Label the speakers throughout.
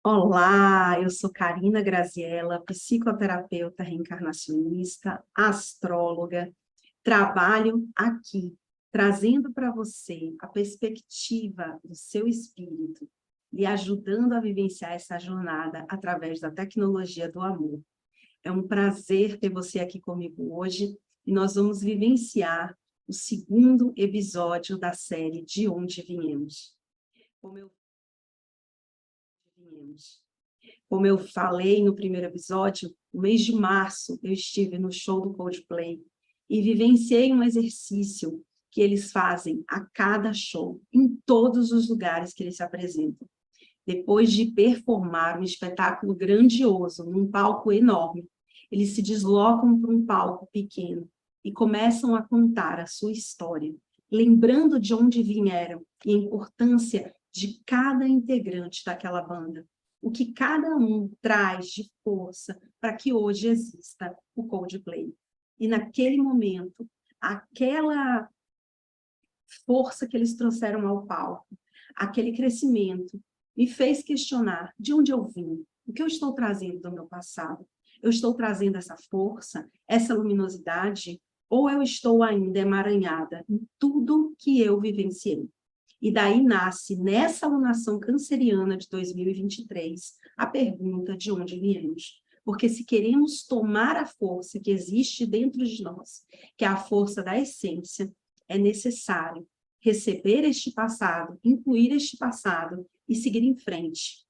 Speaker 1: Olá, eu sou Karina Graziella, psicoterapeuta reencarnacionista, astróloga. Trabalho aqui, trazendo para você a perspectiva do seu espírito, lhe ajudando a vivenciar essa jornada através da tecnologia do amor. É um prazer ter você aqui comigo hoje e nós vamos vivenciar o segundo episódio da série De Onde Viemos. Como eu falei no primeiro episódio, no mês de março eu estive no show do Coldplay e vivenciei um exercício que eles fazem a cada show, em todos os lugares que eles se apresentam. Depois de performar um espetáculo grandioso, num palco enorme, eles se deslocam para um palco pequeno e começam a contar a sua história, lembrando de onde vieram e a importância de cada integrante daquela banda, o que cada um traz de força para que hoje exista o Coldplay. E naquele momento, aquela força que eles trouxeram ao palco, aquele crescimento, me fez questionar de onde eu vim, o que eu estou trazendo do meu passado. Eu estou trazendo essa força, essa luminosidade, ou eu estou ainda emaranhada em tudo que eu vivenciei? E daí nasce, nessa alunação canceriana de 2023, a pergunta de onde viemos. Porque se queremos tomar a força que existe dentro de nós, que é a força da essência, é necessário receber este passado, incluir este passado e seguir em frente,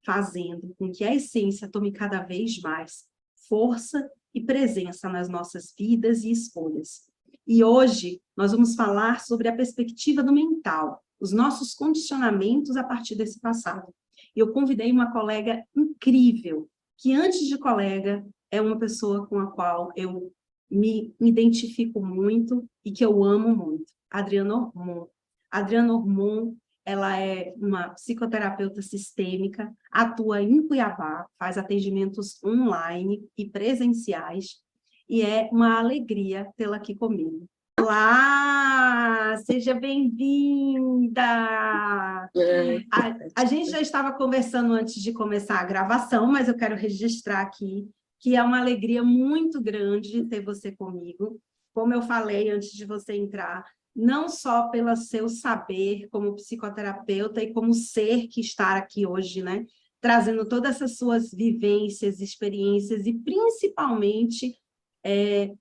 Speaker 1: fazendo com que a essência tome cada vez mais força e presença nas nossas vidas e escolhas. E hoje nós vamos falar sobre a perspectiva do mental, os nossos condicionamentos a partir desse passado. Eu convidei uma colega incrível, que antes de colega é uma pessoa com a qual eu me identifico muito e que eu amo muito, Adriana Ormond. Adriana Ormond, ela é uma psicoterapeuta sistêmica, atua em Cuiabá, faz atendimentos online e presenciais, e é uma alegria tê-la aqui comigo. Olá, seja bem-vinda! A gente já estava conversando antes de começar a gravação, mas eu quero registrar aqui que é uma alegria muito grande ter você comigo. Como eu falei antes de você entrar, não só pelo seu saber como psicoterapeuta e como ser que está aqui hoje, né? Trazendo todas essas suas vivências, experiências e principalmente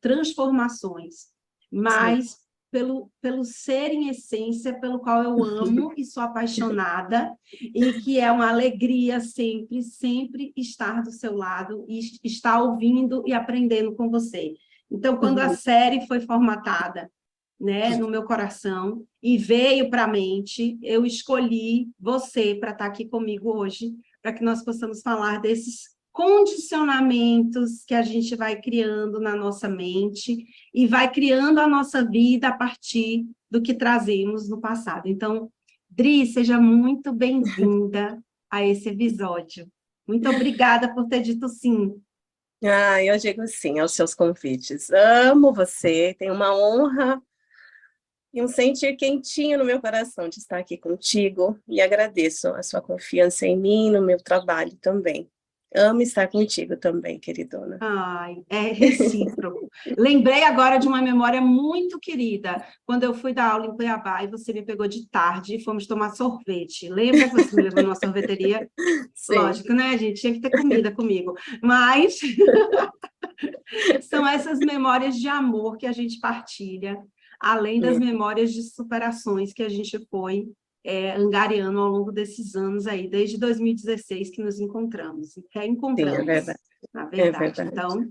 Speaker 1: transformações, mas pelo ser em essência, pelo qual eu amo e sou apaixonada, e que é uma alegria sempre, sempre estar do seu lado e estar ouvindo e aprendendo com você. Então, quando a série foi formatada, né, no meu coração e veio para a mente, eu escolhi você para estar aqui comigo hoje, para que nós possamos falar desses condicionamentos que a gente vai criando na nossa mente e vai criando a nossa vida a partir do que trazemos no passado. Então, Dri, seja muito bem-vinda a esse episódio. Muito obrigada por ter dito sim.
Speaker 2: Eu digo sim aos seus convites. Amo você, tenho uma honra e um sentir quentinho no meu coração de estar aqui contigo e agradeço a sua confiança em mim e no meu trabalho também. Amo estar contigo também, queridona.
Speaker 1: Ai, é recíproco. Lembrei agora de uma memória muito querida, quando eu fui dar aula em Cuiabá e você me pegou de tarde e fomos tomar sorvete. Lembra que você me levou numa sorveteria?
Speaker 2: Sim.
Speaker 1: Lógico, né, gente? Tinha que ter comida comigo. Mas são essas memórias de amor que a gente partilha, além das memórias de superações que a gente foi angariando ao longo desses anos aí, desde 2016 que nos encontramos, e
Speaker 2: Sim, é
Speaker 1: reencontramos,
Speaker 2: verdade.
Speaker 1: na
Speaker 2: É
Speaker 1: verdade.
Speaker 2: verdade.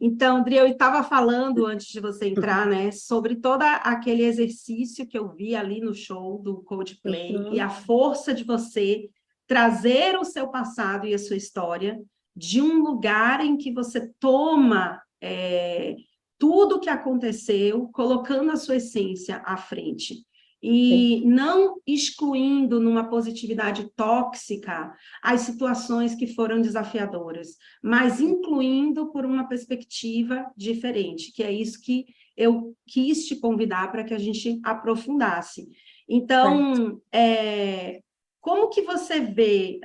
Speaker 1: Então, Dri, eu estava falando, antes de você entrar, né, sobre todo aquele exercício que eu vi ali no show do Coldplay e a força de você trazer o seu passado e a sua história de um lugar em que você toma tudo o que aconteceu, colocando a sua essência à frente. E não excluindo numa positividade tóxica as situações que foram desafiadoras, mas incluindo por uma perspectiva diferente, que é isso que eu quis te convidar para que a gente aprofundasse. Então, como que você vê,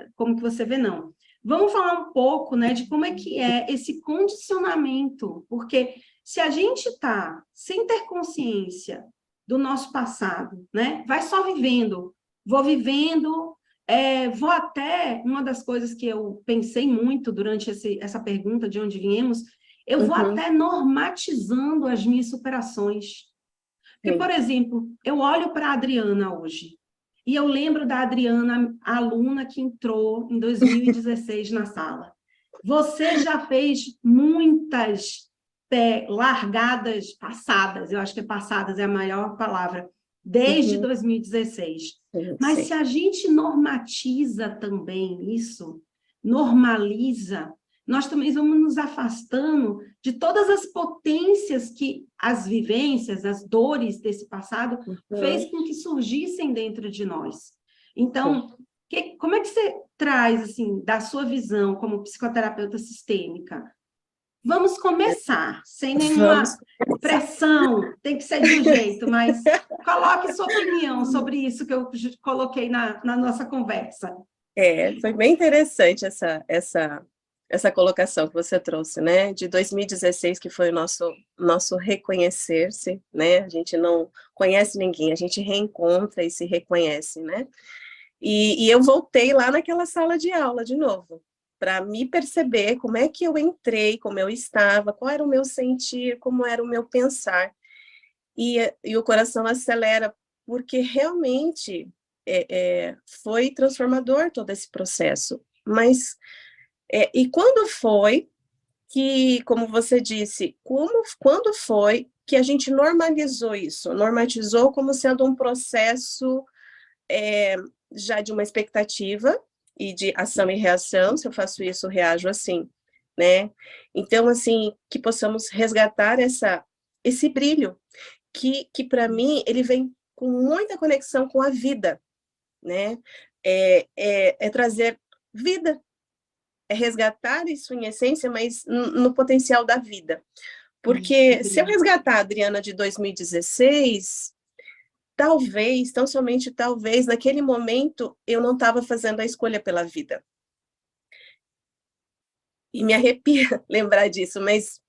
Speaker 1: não. Vamos falar um pouco, né, de como é que é esse condicionamento, porque se a gente está sem ter consciência do nosso passado, né, vai só vivendo, vou até, uma das coisas que eu pensei muito durante essa pergunta de onde viemos, eu vou
Speaker 2: Uhum,
Speaker 1: até normatizando as minhas superações. Porque, por
Speaker 2: sim.
Speaker 1: exemplo, eu olho para a Adriana hoje, e eu lembro da Adriana, a aluna que entrou em 2016 na sala. Você já fez muitas largadas passadas, eu acho que passadas é a maior palavra, desde
Speaker 2: Uhum,
Speaker 1: 2016.
Speaker 2: sim,
Speaker 1: Mas se
Speaker 2: sim.
Speaker 1: a gente normatiza também isso, normaliza, nós também vamos nos afastando de todas as potências que as vivências, as dores desse passado fez
Speaker 2: Uhum,
Speaker 1: com que surgissem dentro de nós.
Speaker 2: sim.
Speaker 1: Então, como é que você traz, assim, da sua visão como psicoterapeuta sistêmica? Vamos começar, sem
Speaker 2: Vamos
Speaker 1: nenhuma
Speaker 2: começar.
Speaker 1: pressão, tem que ser de um jeito, mas coloque sua opinião sobre isso que eu coloquei na nossa conversa.
Speaker 2: Foi bem interessante essa colocação que você trouxe, né? De 2016, que foi o nosso reconhecer-se, né? A gente não conhece ninguém, a gente reencontra e se reconhece, né? E eu voltei lá naquela sala de aula de novo, para me perceber como é que eu entrei, como eu estava, qual era o meu sentir, como era o meu pensar. E o coração acelera, porque realmente foi transformador todo esse processo. Mas, e quando foi que, como você disse, quando foi que a gente normalizou isso? Normatizou como sendo um processo já de uma expectativa e de ação e reação, se eu faço isso, eu reajo assim, né? Então, assim, que possamos resgatar esse brilho, que para mim, ele vem com muita conexão com a vida, né? É trazer vida, é resgatar isso em essência, mas no potencial da vida.
Speaker 1: Isso,
Speaker 2: Porque se eu
Speaker 1: Adri.
Speaker 2: resgatar a Adriana de 2016, talvez, tão somente talvez, naquele momento eu não estava fazendo a escolha pela vida. E me arrepia lembrar disso, mas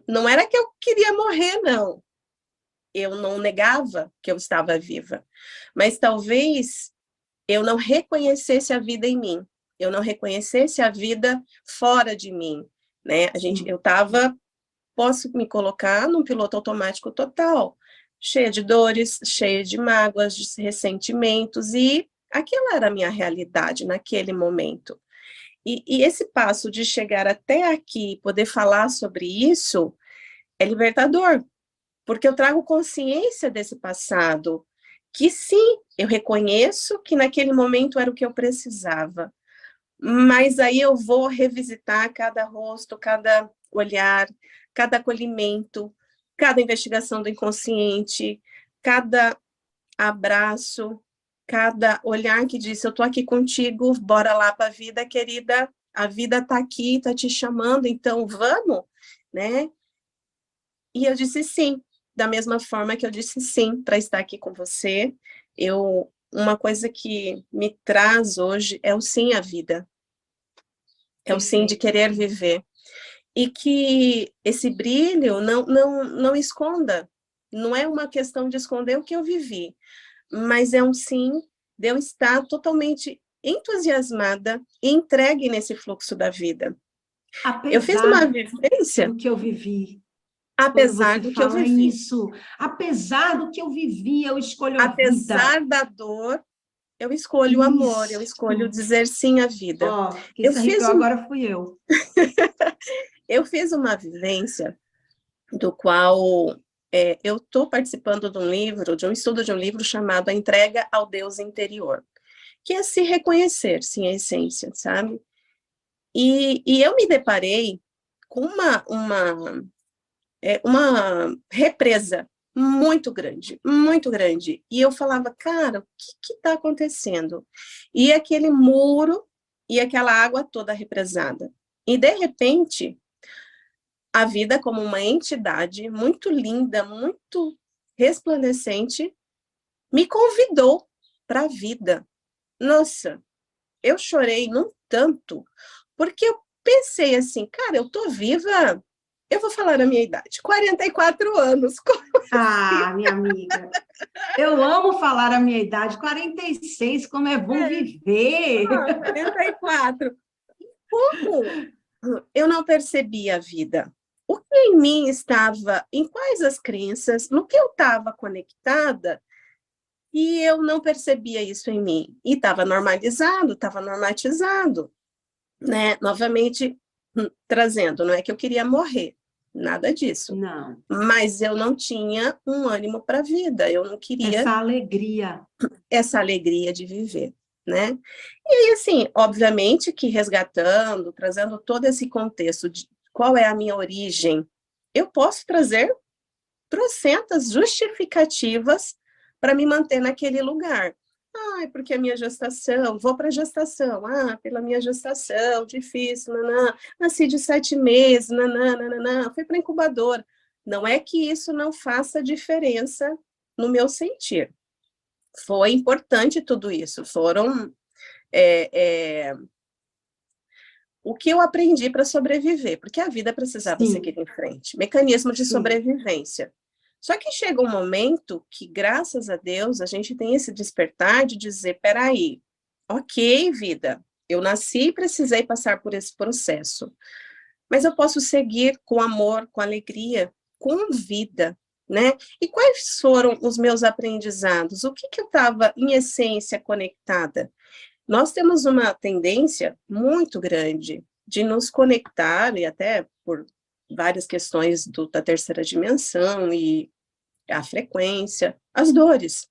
Speaker 2: não era que eu queria morrer, não. Eu não negava que eu estava viva, mas talvez eu não reconhecesse a vida em mim, eu não reconhecesse a vida fora de mim, né? Eu
Speaker 1: Sim.
Speaker 2: estava, posso me colocar num piloto automático total, cheia de dores, cheia de mágoas, de ressentimentos, e aquela era a minha realidade naquele momento. E esse passo de chegar até aqui, poder falar sobre isso, é libertador, porque eu trago consciência desse passado, que sim, eu reconheço que naquele momento era o que eu precisava, mas aí eu vou revisitar cada rosto, cada olhar, cada acolhimento, cada investigação do inconsciente, cada abraço, cada olhar que diz, eu estou aqui contigo, bora lá para a vida, querida, a vida está aqui, está te chamando, então vamos, né? E eu disse sim, da mesma forma que eu disse sim para estar aqui com você. Uma coisa que me traz hoje é o sim à vida, é o sim de
Speaker 1: Perfeito.
Speaker 2: querer viver. E que esse brilho não esconda, não é uma questão de esconder o que eu vivi, mas é um sim de eu estar totalmente entusiasmada e entregue nesse fluxo da vida. Eu fiz uma
Speaker 1: Apesar
Speaker 2: vivência,
Speaker 1: do que eu vivi, quando
Speaker 2: apesar
Speaker 1: você
Speaker 2: do que eu
Speaker 1: fala
Speaker 2: vivi,
Speaker 1: isso, apesar do que eu vivi, eu escolho a vida.
Speaker 2: apesar da dor, eu escolho o amor, eu escolho
Speaker 1: Isso.
Speaker 2: dizer sim à vida.
Speaker 1: Ó, quem
Speaker 2: Eu
Speaker 1: se
Speaker 2: fiz,
Speaker 1: arrepiou
Speaker 2: um,
Speaker 1: agora fui eu.
Speaker 2: eu fiz uma vivência do qual eu estou participando de um livro, de um estudo de um livro chamado A Entrega ao Deus Interior, que é se reconhecer, sim, a essência, sabe? E eu me deparei com uma represa muito grande, muito grande. E eu falava, cara, o que está acontecendo? E aquele muro e aquela água toda represada. E, de repente, a vida, como uma entidade muito linda, muito resplandecente, me convidou para a vida. Nossa, eu chorei num tanto, porque eu pensei assim, cara, eu tô viva, eu vou falar a minha idade, 44 anos, como assim?
Speaker 1: Ah, minha amiga, eu amo falar a minha idade, 46, como é bom viver.
Speaker 2: 44. Como eu não percebi a vida? O que em mim estava, em quais as crenças, no que eu estava conectada, e eu não percebia isso em mim. E estava normalizado, estava normatizado, né? Novamente, trazendo, não é que eu queria morrer, nada disso.
Speaker 1: Não,
Speaker 2: Mas eu não tinha um ânimo para a vida, eu não queria
Speaker 1: essa alegria.
Speaker 2: essa alegria de viver, né? E aí, assim, obviamente que resgatando, trazendo todo esse contexto de qual é a minha origem, eu posso trazer trocentas justificativas para me manter naquele lugar. Ah, é porque a minha gestação, vou para a gestação, pela minha gestação, difícil, nanã, nasci de 7 meses, nanã, nanã, fui para incubadora. Não é que isso não faça diferença no meu sentir. Foi importante tudo isso, foram o que eu aprendi para sobreviver, porque a vida precisava seguir
Speaker 1: Sim,
Speaker 2: em frente, mecanismo de
Speaker 1: sim,
Speaker 2: sobrevivência. Só que chega um momento que, graças a Deus, a gente tem esse despertar de dizer, peraí, ok, vida, eu nasci e precisei passar por esse processo, mas eu posso seguir com amor, com alegria, com vida, né? E quais foram os meus aprendizados? O que eu estava, em essência, conectada? Nós temos uma tendência muito grande de nos conectar, e até por várias questões da terceira dimensão e a frequência, as dores,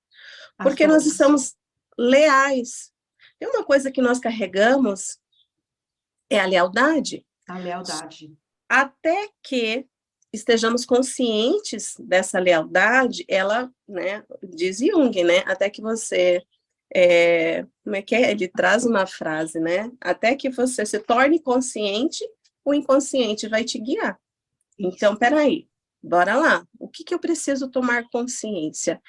Speaker 1: as
Speaker 2: porque nós
Speaker 1: dores,
Speaker 2: estamos leais. Tem uma coisa que nós carregamos, é a lealdade,
Speaker 1: a lealdade.
Speaker 2: até que estejamos conscientes dessa lealdade, ela, né, diz Jung, né, até que você, como é que é? Ele traz uma frase, né, até que você se torne consciente, o inconsciente vai te guiar. Então,
Speaker 1: Isso.
Speaker 2: peraí, bora lá, o que que eu preciso tomar consciência?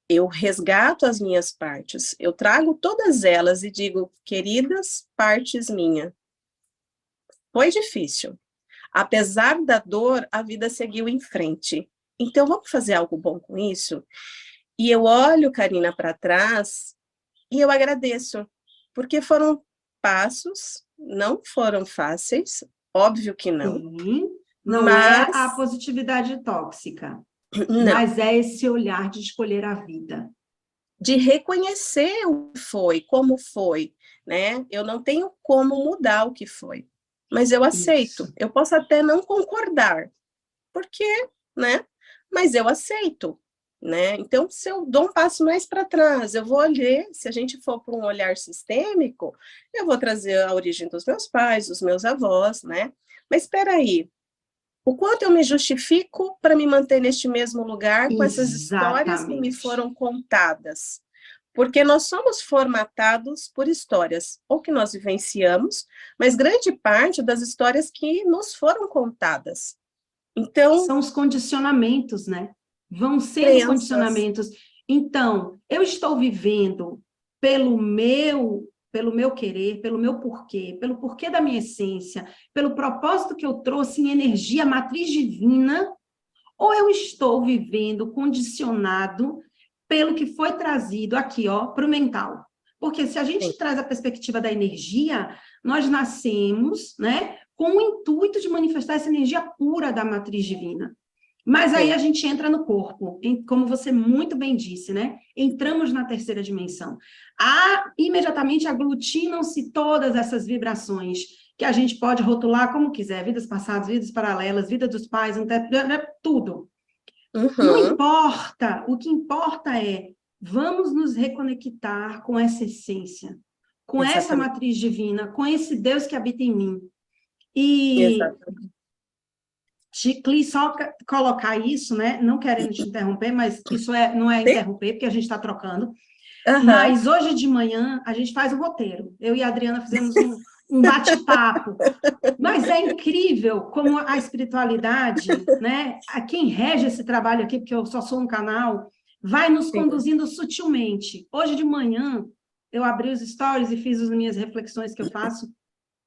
Speaker 2: Eu resgato as minhas partes, eu trago todas elas e digo, queridas partes minhas, foi difícil, apesar da dor, a vida seguiu em frente. Então, vamos fazer algo bom com isso? E eu olho, Karina, para trás e eu agradeço, porque foram passos, não foram fáceis, óbvio que não,
Speaker 1: Sim, não é a
Speaker 2: mas
Speaker 1: positividade tóxica,
Speaker 2: não,
Speaker 1: mas é esse olhar de escolher a vida.
Speaker 2: de reconhecer o que foi, como foi, né? Eu não tenho como mudar o que foi, mas eu aceito.
Speaker 1: Isso.
Speaker 2: Eu posso até não concordar, porque, né? Mas eu aceito, né? Então, se eu dou um passo mais para trás, eu vou olhar, se a gente for para um olhar sistêmico, eu vou trazer a origem dos meus pais, dos meus avós, né? Mas espera aí, o quanto eu me justifico para me manter neste mesmo lugar com essas histórias que me
Speaker 1: Exatamente.
Speaker 2: foram contadas? Porque nós somos formatados por histórias, ou que nós vivenciamos, mas grande parte das histórias que nos foram contadas. Então,
Speaker 1: São os condicionamentos, né? Vão sendo
Speaker 2: crenças.
Speaker 1: condicionamentos. Então, eu estou vivendo pelo meu querer, pelo porquê da minha essência, pelo propósito que eu trouxe em energia matriz divina, ou eu estou vivendo condicionado pelo que foi trazido aqui, ó, para o mental. Porque se a
Speaker 2: Sim,
Speaker 1: gente traz a perspectiva da energia, nós nascemos, né, com o intuito de manifestar essa energia pura da matriz divina. Mas aí
Speaker 2: sim,
Speaker 1: a gente entra no corpo, como você muito bem disse, né? Entramos na terceira dimensão. Imediatamente aglutinam-se todas essas vibrações, que a gente pode rotular como quiser, vidas passadas, vidas paralelas, vida dos pais, tudo. Não
Speaker 2: uhum,
Speaker 1: importa, o que importa é, vamos nos reconectar com essa essência, com essa
Speaker 2: exatamente,
Speaker 1: matriz divina, com esse Deus que habita em mim. E
Speaker 2: exatamente.
Speaker 1: Cli, só colocar isso, né? Não querendo te interromper, mas isso não é
Speaker 2: Sim,
Speaker 1: interromper, porque a gente está trocando.
Speaker 2: aham,
Speaker 1: Mas hoje de manhã a gente faz um roteiro. Eu e a Adriana fizemos um bate-papo. Mas é incrível como a espiritualidade, né? A quem rege esse trabalho aqui, porque eu só sou um canal, vai nos
Speaker 2: sim,
Speaker 1: conduzindo sutilmente. Hoje de manhã eu abri os stories e fiz as minhas reflexões que eu faço,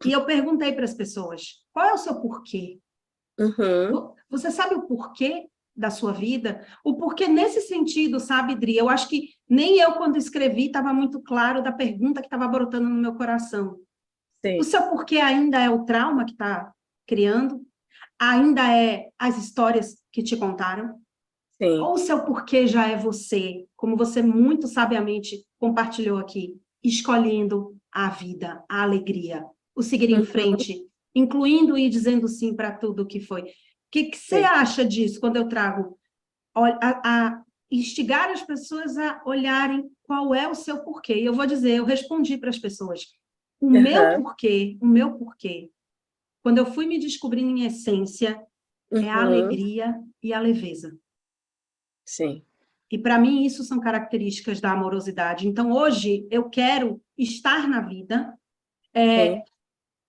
Speaker 1: e eu perguntei para as pessoas, qual é o seu porquê?
Speaker 2: Uhum.
Speaker 1: Você sabe o porquê da sua vida? O porquê nesse sentido, sabe, Dri? Eu acho que nem eu, quando escrevi, estava muito claro da pergunta que estava brotando no meu coração. O
Speaker 2: Sim,
Speaker 1: seu porquê ainda é o trauma que está criando? Ainda é as histórias que te contaram?
Speaker 2: sim.
Speaker 1: Ou o seu porquê já é você, como você muito sabiamente compartilhou aqui, escolhendo a vida, a alegria, o seguir em
Speaker 2: Uhum.
Speaker 1: frente, incluindo e dizendo sim para tudo o que foi. O que você
Speaker 2: Sim.
Speaker 1: acha disso quando eu trago a instigar as pessoas a olharem qual é o seu porquê? E eu vou dizer, eu respondi para as pessoas,
Speaker 2: Aham.
Speaker 1: o meu porquê, quando eu fui me descobrindo em essência, é a
Speaker 2: Uhum.
Speaker 1: alegria e a leveza.
Speaker 2: Sim.
Speaker 1: E para mim isso são características da amorosidade. Então hoje eu quero estar na vida
Speaker 2: Sim.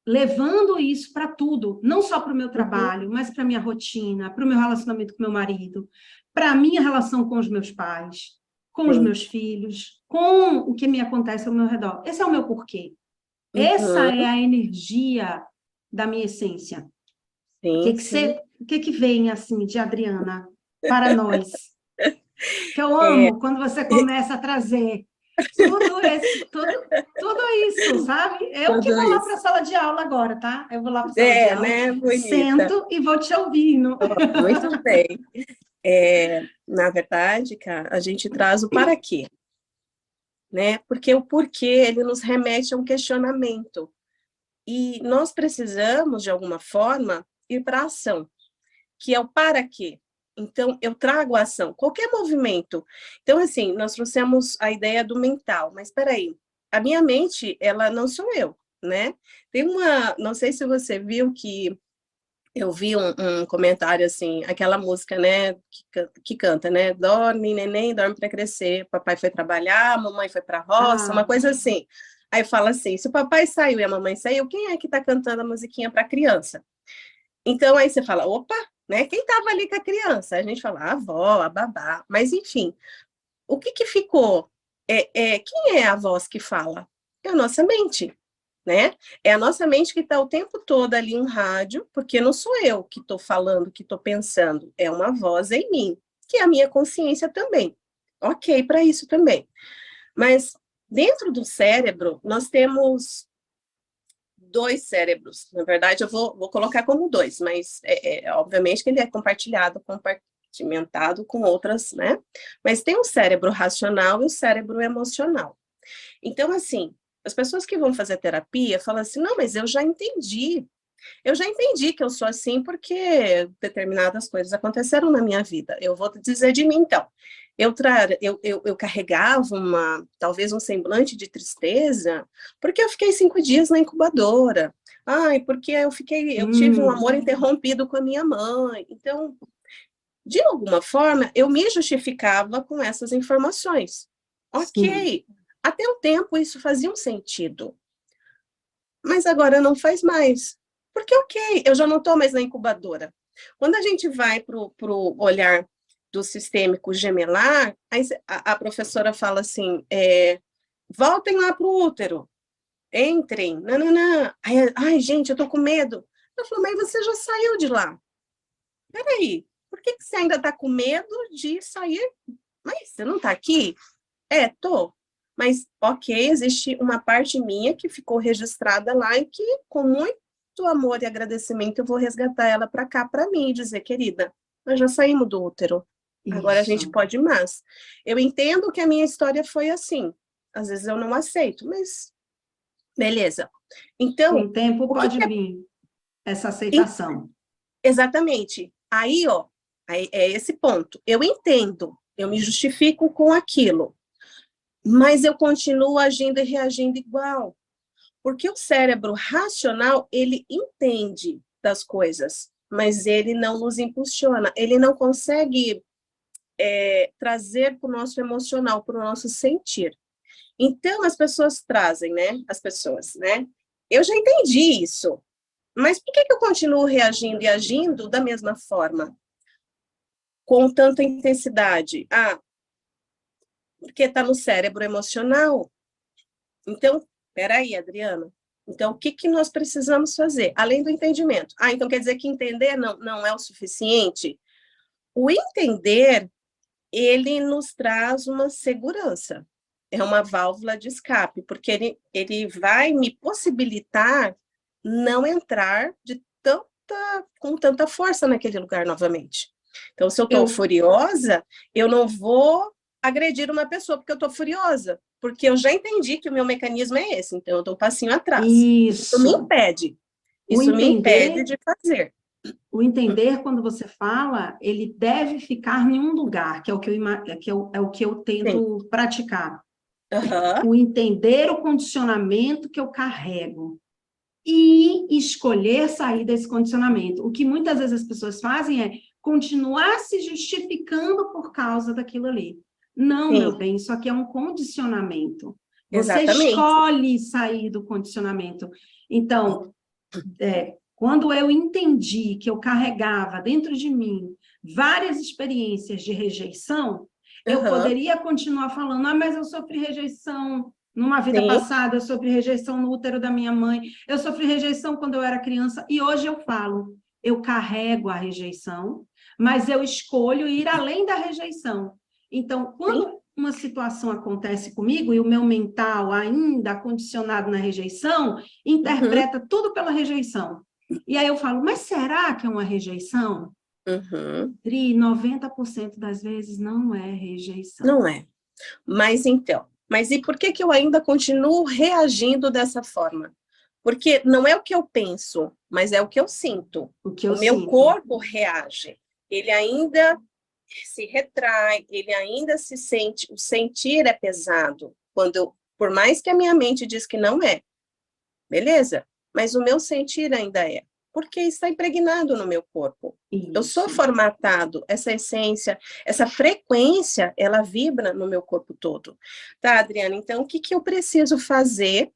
Speaker 1: levando isso para tudo, não só para o meu
Speaker 2: Uhum.
Speaker 1: trabalho, mas para a minha rotina, para o meu relacionamento com meu marido, para a minha relação com os meus pais, com os
Speaker 2: Sim.
Speaker 1: meus filhos, com o que me acontece ao meu redor. Esse é o meu porquê. Essa
Speaker 2: Uhum.
Speaker 1: é a energia da minha essência.
Speaker 2: Sim, sim.
Speaker 1: O que que vem assim de Adriana para nós? Que eu
Speaker 2: É,
Speaker 1: amo quando você começa a trazer tudo isso, sabe? Eu que
Speaker 2: tudo
Speaker 1: vou lá para
Speaker 2: isso.
Speaker 1: a sala de aula agora, tá? Eu vou lá para a sala de
Speaker 2: É,
Speaker 1: aula,
Speaker 2: né, bonita?
Speaker 1: sento e vou te ouvindo.
Speaker 2: Muito bem. Na verdade, cara, a gente traz o para quê, né? Porque o porquê, ele nos remete a um questionamento. E nós precisamos, de alguma forma, ir para a ação, que é o para quê. Então, eu trago a ação, qualquer movimento. Então, assim, nós trouxemos a ideia do mental, mas espera aí, a minha mente, ela não sou eu, né? Tem uma, não sei se você viu que eu vi um comentário assim, aquela música, né, que canta, né? Dorme, neném, dorme para crescer. Papai foi trabalhar, mamãe foi para a roça, uma
Speaker 1: Ah,
Speaker 2: coisa assim. Aí fala assim: se o papai saiu e a mamãe saiu, quem é que está cantando a musiquinha para a criança? Então aí você fala: opa, né? Quem estava ali com a criança? A gente fala: a avó, a babá. Mas enfim, o que que ficou? Quem é a voz que fala? É a nossa mente, né? É a nossa mente que está o tempo todo ali em rádio, porque não sou eu que estou falando, que estou pensando, é uma voz em mim, que é a minha consciência também. Ok, para isso também. Mas dentro do cérebro, nós temos dois cérebros. Na verdade, eu vou colocar como dois, mas obviamente que ele é compartimentado com outras, né? Mas tem o cérebro racional e o cérebro emocional. Então, assim, as pessoas que vão fazer terapia falam assim: não, mas eu já entendi que eu sou assim porque determinadas coisas aconteceram na minha vida. Eu vou dizer de mim, então. Eu carregava talvez um semblante de tristeza, porque eu fiquei 5 dias na incubadora. Ai, porque eu tive um
Speaker 1: hum,
Speaker 2: amor interrompido com a minha mãe. Então, de alguma forma, eu me justificava com essas informações.
Speaker 1: sim.
Speaker 2: Ok, até o tempo isso fazia um sentido, mas agora não faz mais. Porque, ok, eu já não estou mais na incubadora. Quando a gente vai para o olhar do sistêmico gemelar, aí a professora fala assim: voltem lá para o útero, entrem, nananã. Ai, gente, eu estou com medo. Eu falo: mas você já saiu de lá. Peraí, por que você ainda está com medo de sair? Mas você não está aqui? Tô. Mas, ok, existe uma parte minha que ficou registrada lá e que, com muito amor e agradecimento, eu vou resgatar ela para cá, para mim, e dizer: querida, nós já saímos do útero. Agora a gente
Speaker 1: Isso.
Speaker 2: pode ir mais. Eu entendo que a minha história foi assim. Às vezes eu não aceito, mas beleza.
Speaker 1: Com
Speaker 2: Então,
Speaker 1: o tempo
Speaker 2: o que
Speaker 1: pode
Speaker 2: que é
Speaker 1: vir essa aceitação.
Speaker 2: exatamente? Aí, ó, aí é esse ponto. Eu entendo, eu me justifico com aquilo, mas eu continuo agindo e reagindo igual. Porque o cérebro racional, ele entende das coisas, mas ele não nos impulsiona, ele não consegue trazer para o nosso emocional, para o nosso sentir. Então, as pessoas trazem, né? As pessoas, né? Eu já entendi isso, mas por que que eu continuo reagindo e agindo da mesma forma, com tanta intensidade? Ah, porque está no cérebro emocional. Então, peraí, Adriana. Então, o que, que nós precisamos fazer? Além do entendimento. Ah, então quer dizer que entender não é o suficiente? O entender, ele nos traz uma segurança. É uma válvula de escape, porque ele vai me possibilitar não entrar com tanta força naquele lugar novamente. Então, se eu estou
Speaker 1: Eu,
Speaker 2: furiosa, eu não vou agredir uma pessoa porque eu estou furiosa, porque eu já entendi que o meu mecanismo é esse, então eu dou um passinho atrás.
Speaker 1: isso. O
Speaker 2: Isso me impede
Speaker 1: entender,
Speaker 2: de fazer.
Speaker 1: o entender, quando você fala, ele deve ficar em um lugar, que é o que é o que eu
Speaker 2: Sim.
Speaker 1: tento praticar.
Speaker 2: Uhum.
Speaker 1: O entender o condicionamento que eu carrego e escolher sair desse condicionamento. O que muitas vezes as pessoas fazem é continuar se justificando por causa daquilo ali. Não, meu
Speaker 2: Sim,
Speaker 1: bem, isso aqui é um condicionamento. Você
Speaker 2: exatamente.
Speaker 1: escolhe sair do condicionamento. Então, quando eu entendi que eu carregava dentro de mim várias experiências de rejeição, eu
Speaker 2: Uhum.
Speaker 1: poderia continuar falando, mas eu sofri rejeição numa vida
Speaker 2: Sim,
Speaker 1: passada, eu sofri rejeição no útero da minha mãe, eu sofri rejeição quando eu era criança, e hoje eu falo, eu carrego a rejeição, mas eu escolho ir além da rejeição. Então,
Speaker 2: sim.
Speaker 1: quando uma situação acontece comigo e o meu mental ainda condicionado na rejeição,
Speaker 2: Uhum.
Speaker 1: interpreta tudo pela rejeição. E aí eu falo, mas será que é uma rejeição?
Speaker 2: Uhum.
Speaker 1: Dri, 90% das vezes não é rejeição.
Speaker 2: Não é. Mas e por que que eu ainda continuo reagindo dessa forma? Porque não é o que eu penso, mas é o que eu sinto.
Speaker 1: O que
Speaker 2: O
Speaker 1: eu
Speaker 2: meu
Speaker 1: sinto.
Speaker 2: corpo reage. Ele ainda se retrai, ele ainda se sente, o sentir é pesado. Por mais que a minha mente diz que não é, beleza? Mas o meu sentir ainda é, porque está impregnado no meu corpo. Eu sou
Speaker 1: Isso.
Speaker 2: formatado, essa essência, essa frequência, ela vibra no meu corpo todo. Tá, Adriana? Então, o que que eu preciso fazer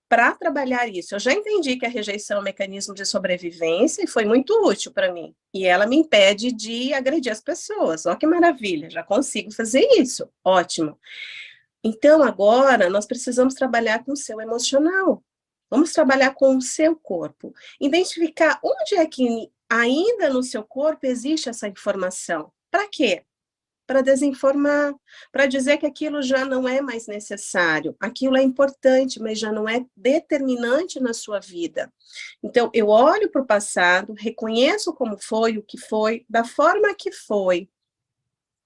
Speaker 2: para trabalhar isso? Eu já entendi que a rejeição é um mecanismo de sobrevivência e foi muito útil para mim. E ela me impede de agredir as pessoas. Olha que maravilha, já consigo fazer isso. Ótimo. Então, agora, nós precisamos trabalhar com o seu emocional. Vamos trabalhar com o seu corpo. Identificar onde é que ainda no seu corpo existe essa informação. Para quê? Para desinformar, para dizer que aquilo já não é mais necessário. Aquilo é importante, mas já não é determinante na sua vida. Então, eu olho para o passado, reconheço como foi, o que foi, da forma que foi.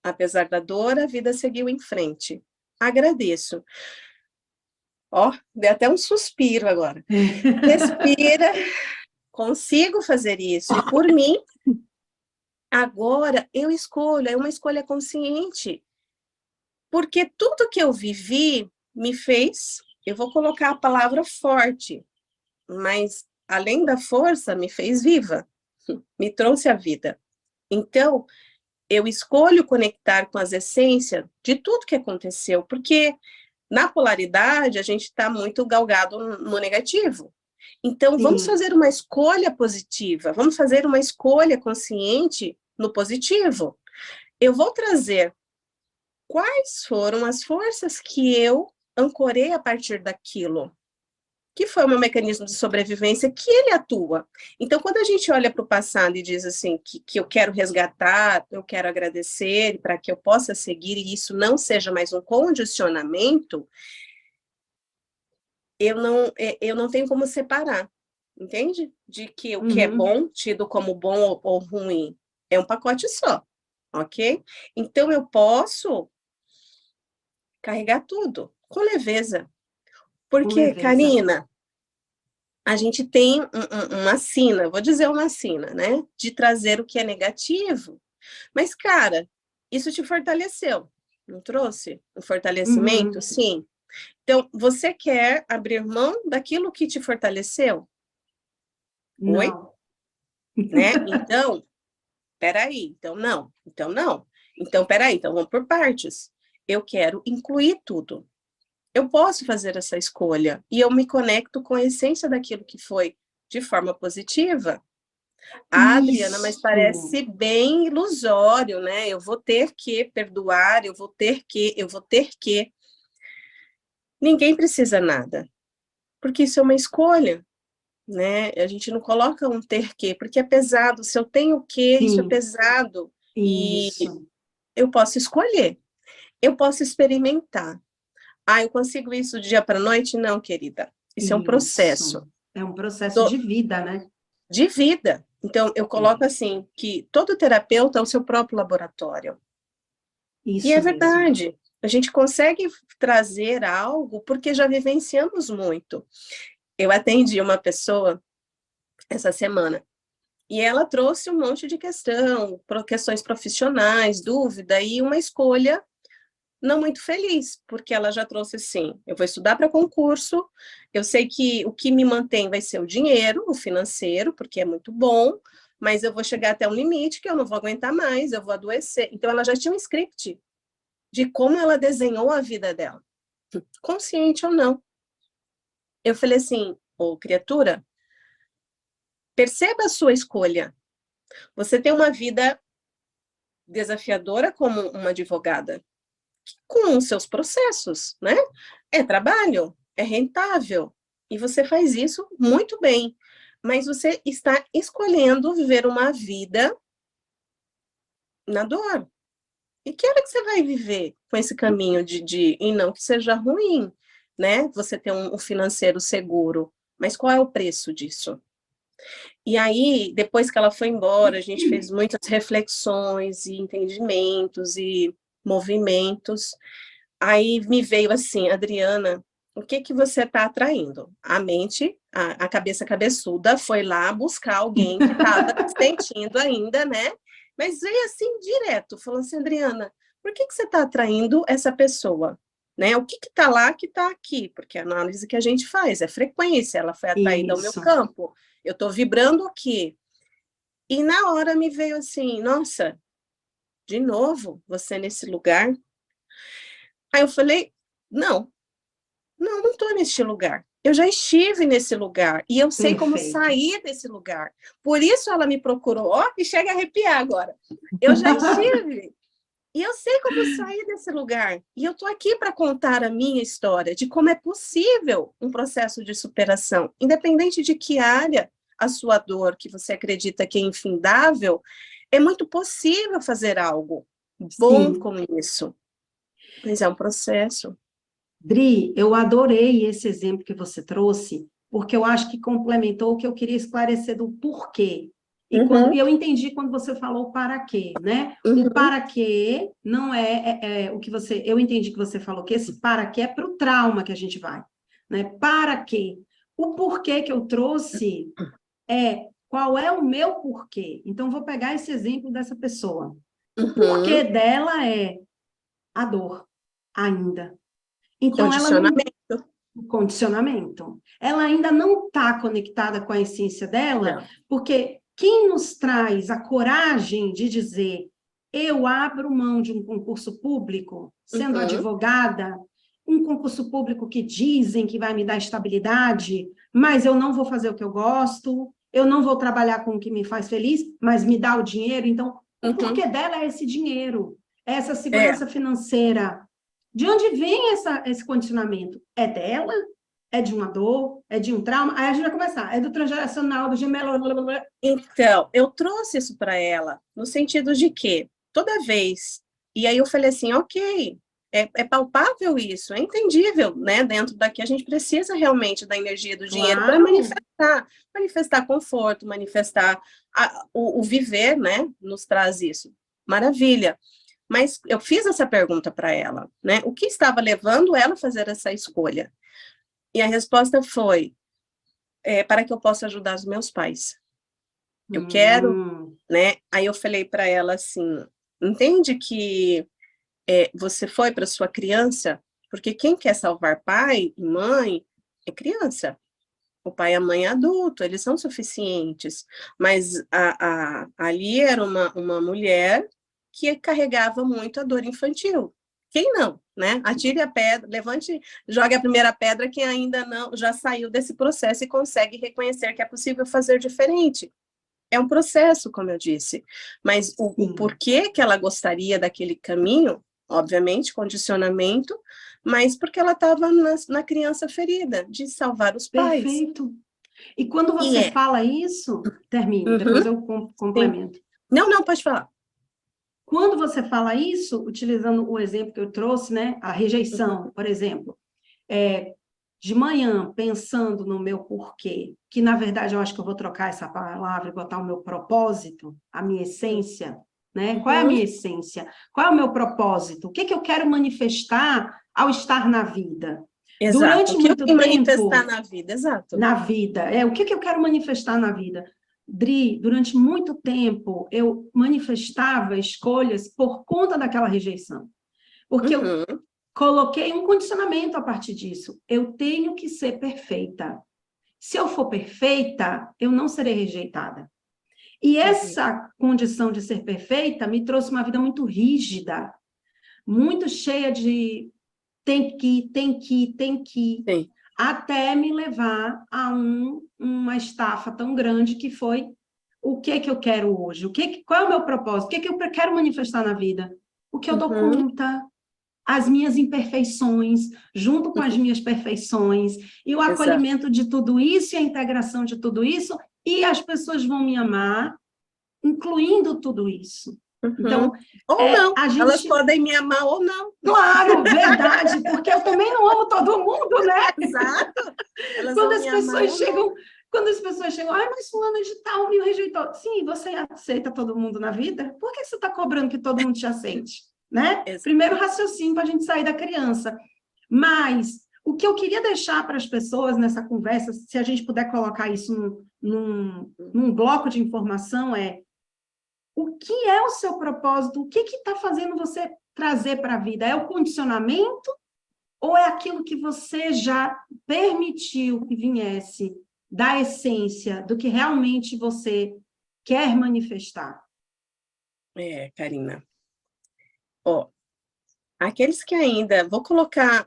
Speaker 2: Apesar da dor, a vida seguiu em frente. Agradeço. Ó, deu até um suspiro agora. Respira, consigo fazer isso. E por mim, agora eu escolho, é uma escolha consciente. Porque tudo que eu vivi me fez, eu vou colocar a palavra forte, mas além da força, me fez viva, me trouxe a vida. Então, eu escolho conectar com as essências de tudo que aconteceu, porque na polaridade a gente está muito galgado no negativo. Então, vamos
Speaker 1: Sim.
Speaker 2: fazer uma escolha positiva, vamos fazer uma escolha consciente no positivo. Eu vou trazer quais foram as forças que eu ancorei a partir daquilo, que foi o meu mecanismo de sobrevivência, que ele atua. Então, quando a gente olha para o passado e diz assim, que eu quero resgatar, eu quero agradecer, para que eu possa seguir e isso não seja mais um condicionamento, eu não tenho como separar, entende? De que o que é
Speaker 1: Uhum.
Speaker 2: bom, tido como bom ou ruim, é um pacote só, ok? Então, eu posso carregar tudo com leveza.
Speaker 1: Com
Speaker 2: Porque,
Speaker 1: leveza.
Speaker 2: Karina, a gente tem uma sina, vou dizer uma sina, né? De trazer o que é negativo. Mas, cara, isso te fortaleceu, não trouxe? Um fortalecimento?
Speaker 1: Uhum.
Speaker 2: Sim. Então, você quer abrir mão daquilo que te fortaleceu? Oi?
Speaker 1: Não.
Speaker 2: Né? Então, peraí. Então, não. Então, não. Então, peraí. Então, vamos por partes. Eu quero incluir tudo. Eu posso fazer essa escolha e eu me conecto com a essência daquilo que foi de forma positiva. Ah, Adriana, mas
Speaker 1: Isso.
Speaker 2: parece bem ilusório, né? Eu vou ter que perdoar, eu vou ter que. Ninguém precisa nada, porque isso é uma escolha, né? A gente não coloca um ter que, porque é pesado. Se eu tenho o que, isso é
Speaker 1: Sim,
Speaker 2: pesado. E
Speaker 1: isso,
Speaker 2: eu posso escolher, eu posso experimentar. Ah, eu consigo isso do dia para a noite? Não, querida. Isso é um
Speaker 1: isso.
Speaker 2: processo
Speaker 1: É um processo de vida, né?
Speaker 2: de vida. Então, eu coloco
Speaker 1: É,
Speaker 2: assim, que todo terapeuta é o seu próprio laboratório. E é
Speaker 1: isso mesmo.
Speaker 2: verdade. A gente consegue trazer algo porque já vivenciamos muito. Eu atendi uma pessoa essa semana e ela trouxe um monte de questões profissionais, dúvida e uma escolha não muito feliz, porque ela já trouxe assim, eu vou estudar para concurso, eu sei que o que me mantém vai ser o dinheiro, o financeiro, porque é muito bom, mas eu vou chegar até um limite que eu não vou aguentar mais, eu vou adoecer. Então ela já tinha um script de como ela desenhou a vida dela, consciente ou não. Eu falei assim, ô criatura, perceba a sua escolha. Você tem uma vida desafiadora como uma advogada, com os seus processos, né? É trabalho, é rentável, e você faz isso muito bem, mas você está escolhendo viver uma vida na dor. E que hora que você vai viver com esse caminho e não que seja ruim, né? Você ter um financeiro seguro, mas qual é o preço disso? E aí, depois que ela foi embora, a gente fez muitas reflexões e entendimentos e movimentos. Aí me veio assim, Adriana, o que que você está atraindo? A mente, a cabeça cabeçuda foi lá buscar alguém que estava sentindo ainda, né? Mas veio assim direto, falou assim, Adriana, por que que você está atraindo essa pessoa? Né? O que que está lá que está aqui? Porque a análise que a gente faz é frequência, ela foi atraída ao meu
Speaker 1: Isso.
Speaker 2: campo, eu estou vibrando aqui. E na hora me veio assim, nossa, de novo, você nesse lugar? Aí eu falei, não, não estou neste lugar. Eu já estive nesse lugar e eu sei como
Speaker 1: Perfeito.
Speaker 2: sair desse lugar. Por isso ela me procurou. Ó, e chega a arrepiar agora. Eu já estive e eu sei como sair desse lugar. E eu estou aqui para contar a minha história de como é possível um processo de superação, independente de que área a sua dor, que você acredita que é infindável, é muito possível fazer algo bom
Speaker 1: Sim.
Speaker 2: com isso. Mas é um processo.
Speaker 1: Dri, eu adorei esse exemplo que você trouxe, porque eu acho que complementou o que eu queria esclarecer do porquê. E
Speaker 2: Uhum,
Speaker 1: eu entendi quando você falou para quê, né? O
Speaker 2: uhum,
Speaker 1: para quê não é o que você. Eu entendi que você falou que esse para quê é para o trauma que a gente vai, né? Para quê? O porquê que eu trouxe é qual é o meu porquê. Então, vou pegar esse exemplo dessa pessoa. O porquê
Speaker 2: uhum.
Speaker 1: dela é a dor, ainda. Então, ela não
Speaker 2: Condicionamento?
Speaker 1: o condicionamento. Ela ainda não está conectada com a essência dela,
Speaker 2: Não.
Speaker 1: porque quem nos traz a coragem de dizer eu abro mão de um concurso público, sendo
Speaker 2: Uhum,
Speaker 1: advogada, um concurso público que dizem que vai me dar estabilidade, mas eu não vou fazer o que eu gosto, eu não vou trabalhar com o que me faz feliz, mas me dá o dinheiro. Então, o
Speaker 2: uhum.
Speaker 1: porquê dela é esse dinheiro, é essa
Speaker 2: É,
Speaker 1: segurança financeira, de onde vem esse condicionamento? É dela? É de uma dor? É de um trauma? Aí a gente vai começar. É do transgeracional, do gemelo. Blá, blá, blá.
Speaker 2: então, eu trouxe isso para ela, no sentido de que, toda vez, e aí eu falei assim, ok, é palpável isso, é entendível, né? Dentro daqui a gente precisa realmente da energia do dinheiro para
Speaker 1: Claro.
Speaker 2: manifestar conforto, manifestar o viver, né? Nos traz isso. Maravilha. Mas eu fiz essa pergunta para ela, né? O que estava levando ela a fazer essa escolha? E a resposta foi, para que eu possa ajudar os meus pais. Eu quero,
Speaker 1: Hum,
Speaker 2: né? Aí eu falei para ela assim, entende que você foi para sua criança, porque quem quer salvar pai e mãe é criança. O pai e a mãe é adulto, eles são suficientes. Mas ali era uma mulher que carregava muito a dor infantil. Quem não, né? Atire a pedra, levante, jogue a primeira pedra quem ainda não já saiu desse processo e consegue reconhecer que é possível fazer diferente. É um processo, como eu disse, mas o
Speaker 1: sim.
Speaker 2: porquê que ela gostaria daquele caminho, obviamente, condicionamento, mas porque ela estava na criança ferida, de salvar os pais.
Speaker 1: Perfeito. E quando
Speaker 2: E
Speaker 1: você fala isso, termine, depois
Speaker 2: Uhum,
Speaker 1: eu complemento.
Speaker 2: Não, pode falar.
Speaker 1: Quando você fala isso, utilizando o exemplo que eu trouxe, né, a rejeição, por exemplo, de manhã, pensando no meu porquê, que na verdade eu acho que eu vou trocar essa palavra e botar o meu propósito, a minha essência, né? Qual é a minha essência? Qual é o meu propósito? O que que eu quero manifestar ao estar na vida?
Speaker 2: Exato,
Speaker 1: Durante
Speaker 2: o que eu
Speaker 1: muito
Speaker 2: vim manifestar
Speaker 1: tempo,
Speaker 2: na vida, exato.
Speaker 1: na vida, o que que eu quero manifestar na vida? Dri, durante muito tempo, eu manifestava escolhas por conta daquela rejeição. Porque eu
Speaker 2: Uhum,
Speaker 1: coloquei um condicionamento a partir disso. Eu tenho que ser perfeita. Se eu for perfeita, eu não serei rejeitada. E
Speaker 2: uhum.
Speaker 1: essa condição de ser perfeita me trouxe uma vida muito rígida, muito cheia de tem que,
Speaker 2: Sim.
Speaker 1: até me levar a uma estafa tão grande que foi o que que eu quero hoje, qual é o meu propósito, o que que eu quero manifestar na vida, o que eu dou
Speaker 2: Uhum,
Speaker 1: conta, as minhas imperfeições, junto com as
Speaker 2: uhum.
Speaker 1: minhas perfeições, e o
Speaker 2: Exato.
Speaker 1: acolhimento de tudo isso, e a integração de tudo isso, e as pessoas vão me amar, incluindo tudo isso. Então,
Speaker 2: Uhum. Ou não,
Speaker 1: a
Speaker 2: elas
Speaker 1: gente...
Speaker 2: podem me amar ou não.
Speaker 1: Claro, verdade, porque eu também não amo todo mundo, né?
Speaker 2: Exato, elas
Speaker 1: Quando
Speaker 2: vão
Speaker 1: as
Speaker 2: me amar
Speaker 1: pessoas
Speaker 2: ou não.
Speaker 1: chegam, quando as pessoas chegam, ai, mas fulano de tal me rejeitou. Sim, você aceita todo mundo na vida? Por que você está cobrando que todo mundo te aceite? Né? Primeiro raciocínio para a gente sair da criança. Mas o que eu queria deixar para as pessoas nessa conversa, se a gente puder colocar isso num bloco de informação, é o que é o seu propósito? O que está fazendo você trazer para a vida? É o condicionamento ou é aquilo que você já permitiu que viesse da essência do que realmente você quer manifestar?
Speaker 2: Karina. Ó, aqueles que ainda, vou colocar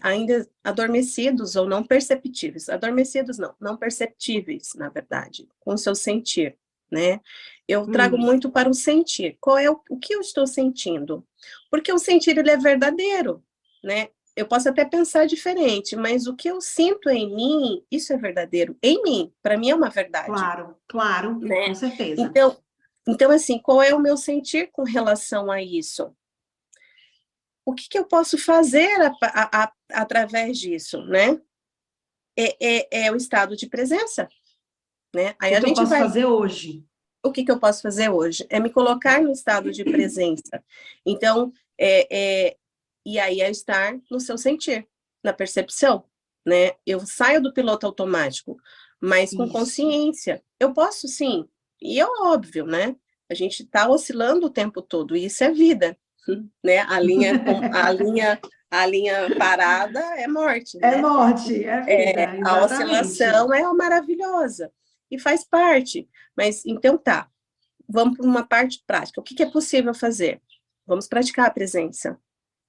Speaker 2: ainda adormecidos ou não perceptíveis. Adormecidos não perceptíveis, na verdade, com o seu sentir, né? Eu trago muito para o sentir. Qual é o que eu estou sentindo? Porque o sentir, ele é verdadeiro, né? Eu posso até pensar diferente, mas o que eu sinto em mim, isso é verdadeiro. Em mim, para mim é uma verdade,
Speaker 1: Claro, claro,
Speaker 2: né?
Speaker 1: com certeza.
Speaker 2: Então, assim, qual é o meu sentir com relação a isso? O que eu posso fazer através disso, né? É o estado de presença, né? Aí
Speaker 1: O
Speaker 2: a
Speaker 1: que eu
Speaker 2: gente
Speaker 1: posso
Speaker 2: vai...
Speaker 1: fazer hoje?
Speaker 2: O que eu posso fazer hoje? É me colocar no estado de presença. Então, e aí é estar no seu sentir, na percepção, né? Eu saio do piloto automático, mas com
Speaker 1: Isso.
Speaker 2: consciência. Eu posso, sim. E é óbvio, né? A gente está oscilando o tempo todo, e isso é vida, né? A linha parada é morte,
Speaker 1: É
Speaker 2: né?
Speaker 1: morte, é vida,
Speaker 2: A
Speaker 1: exatamente.
Speaker 2: oscilação é maravilhosa e faz parte. Mas então tá, vamos para uma parte prática. O que é possível fazer? Vamos praticar a presença.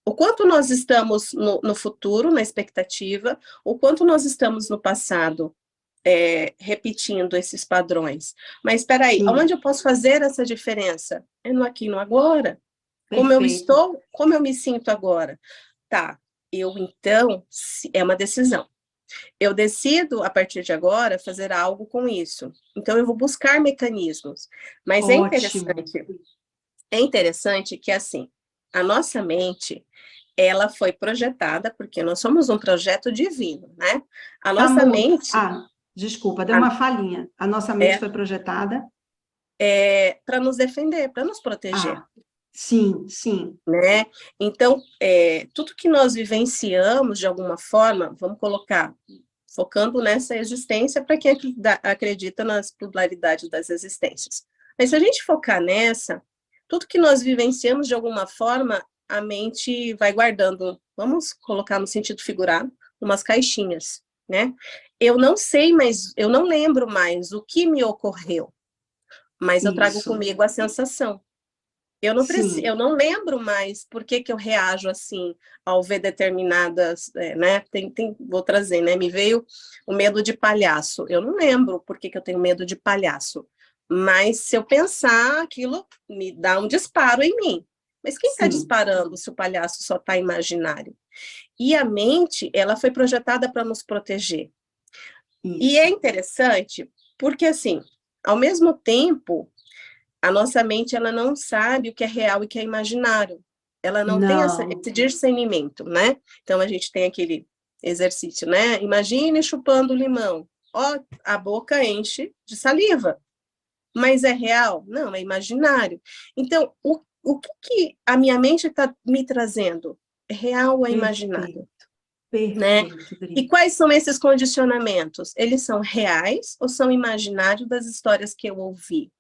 Speaker 2: O quanto nós estamos no futuro, na expectativa, o quanto nós estamos no passado, repetindo esses padrões. Mas espera aí,
Speaker 1: Sim,
Speaker 2: onde eu posso fazer essa diferença? É no aqui e no agora. Como eu
Speaker 1: perfeito.
Speaker 2: estou, como eu me sinto agora? Tá, então, é uma decisão. Eu decido, a partir de agora, fazer algo com isso. Então, eu vou buscar mecanismos. Mas
Speaker 1: Ótimo.
Speaker 2: é interessante que, assim, a nossa mente, ela foi projetada, porque nós somos um projeto divino, né? A
Speaker 1: Tá
Speaker 2: nossa
Speaker 1: mudo.
Speaker 2: mente
Speaker 1: Ah, desculpa, deu uma falhinha. A nossa mente foi projetada.
Speaker 2: para nos defender, para nos proteger.
Speaker 1: Ah, sim, sim.
Speaker 2: Né? Então, tudo que nós vivenciamos de alguma forma, vamos colocar, focando nessa existência para quem acredita nas pluralidades das existências. Mas se a gente focar nessa, tudo que nós vivenciamos de alguma forma, a mente vai guardando, vamos colocar no sentido figurado, umas caixinhas, né? Eu não sei, mas eu não lembro mais o que me ocorreu, mas eu trago
Speaker 1: Isso.
Speaker 2: comigo a sensação. Eu
Speaker 1: Sim,
Speaker 2: não lembro mais por que eu reajo assim ao ver determinadas, né? Vou trazer, né? Me veio o medo de palhaço. Eu não lembro por que eu tenho medo de palhaço, mas se eu pensar, aquilo me dá um disparo em mim. Mas quem está
Speaker 1: Sim,
Speaker 2: disparando se o palhaço só está imaginário? E a mente, ela foi projetada para nos proteger. E é
Speaker 1: isso.
Speaker 2: interessante porque, assim, ao mesmo tempo, a nossa mente ela não sabe o que é real e o que é imaginário. Ela não tem
Speaker 1: Não,
Speaker 2: esse discernimento, né? Então, a gente tem aquele exercício, né? Imagine chupando limão. Ó, a boca enche de saliva. Mas é real? Não, é imaginário. Então, o que a minha mente está me trazendo? É real ou é
Speaker 1: perfeito,
Speaker 2: imaginário? Né?
Speaker 1: perfeito,
Speaker 2: E
Speaker 1: Dri.
Speaker 2: quais são esses condicionamentos? Eles são reais ou são imaginários das histórias que eu ouvi?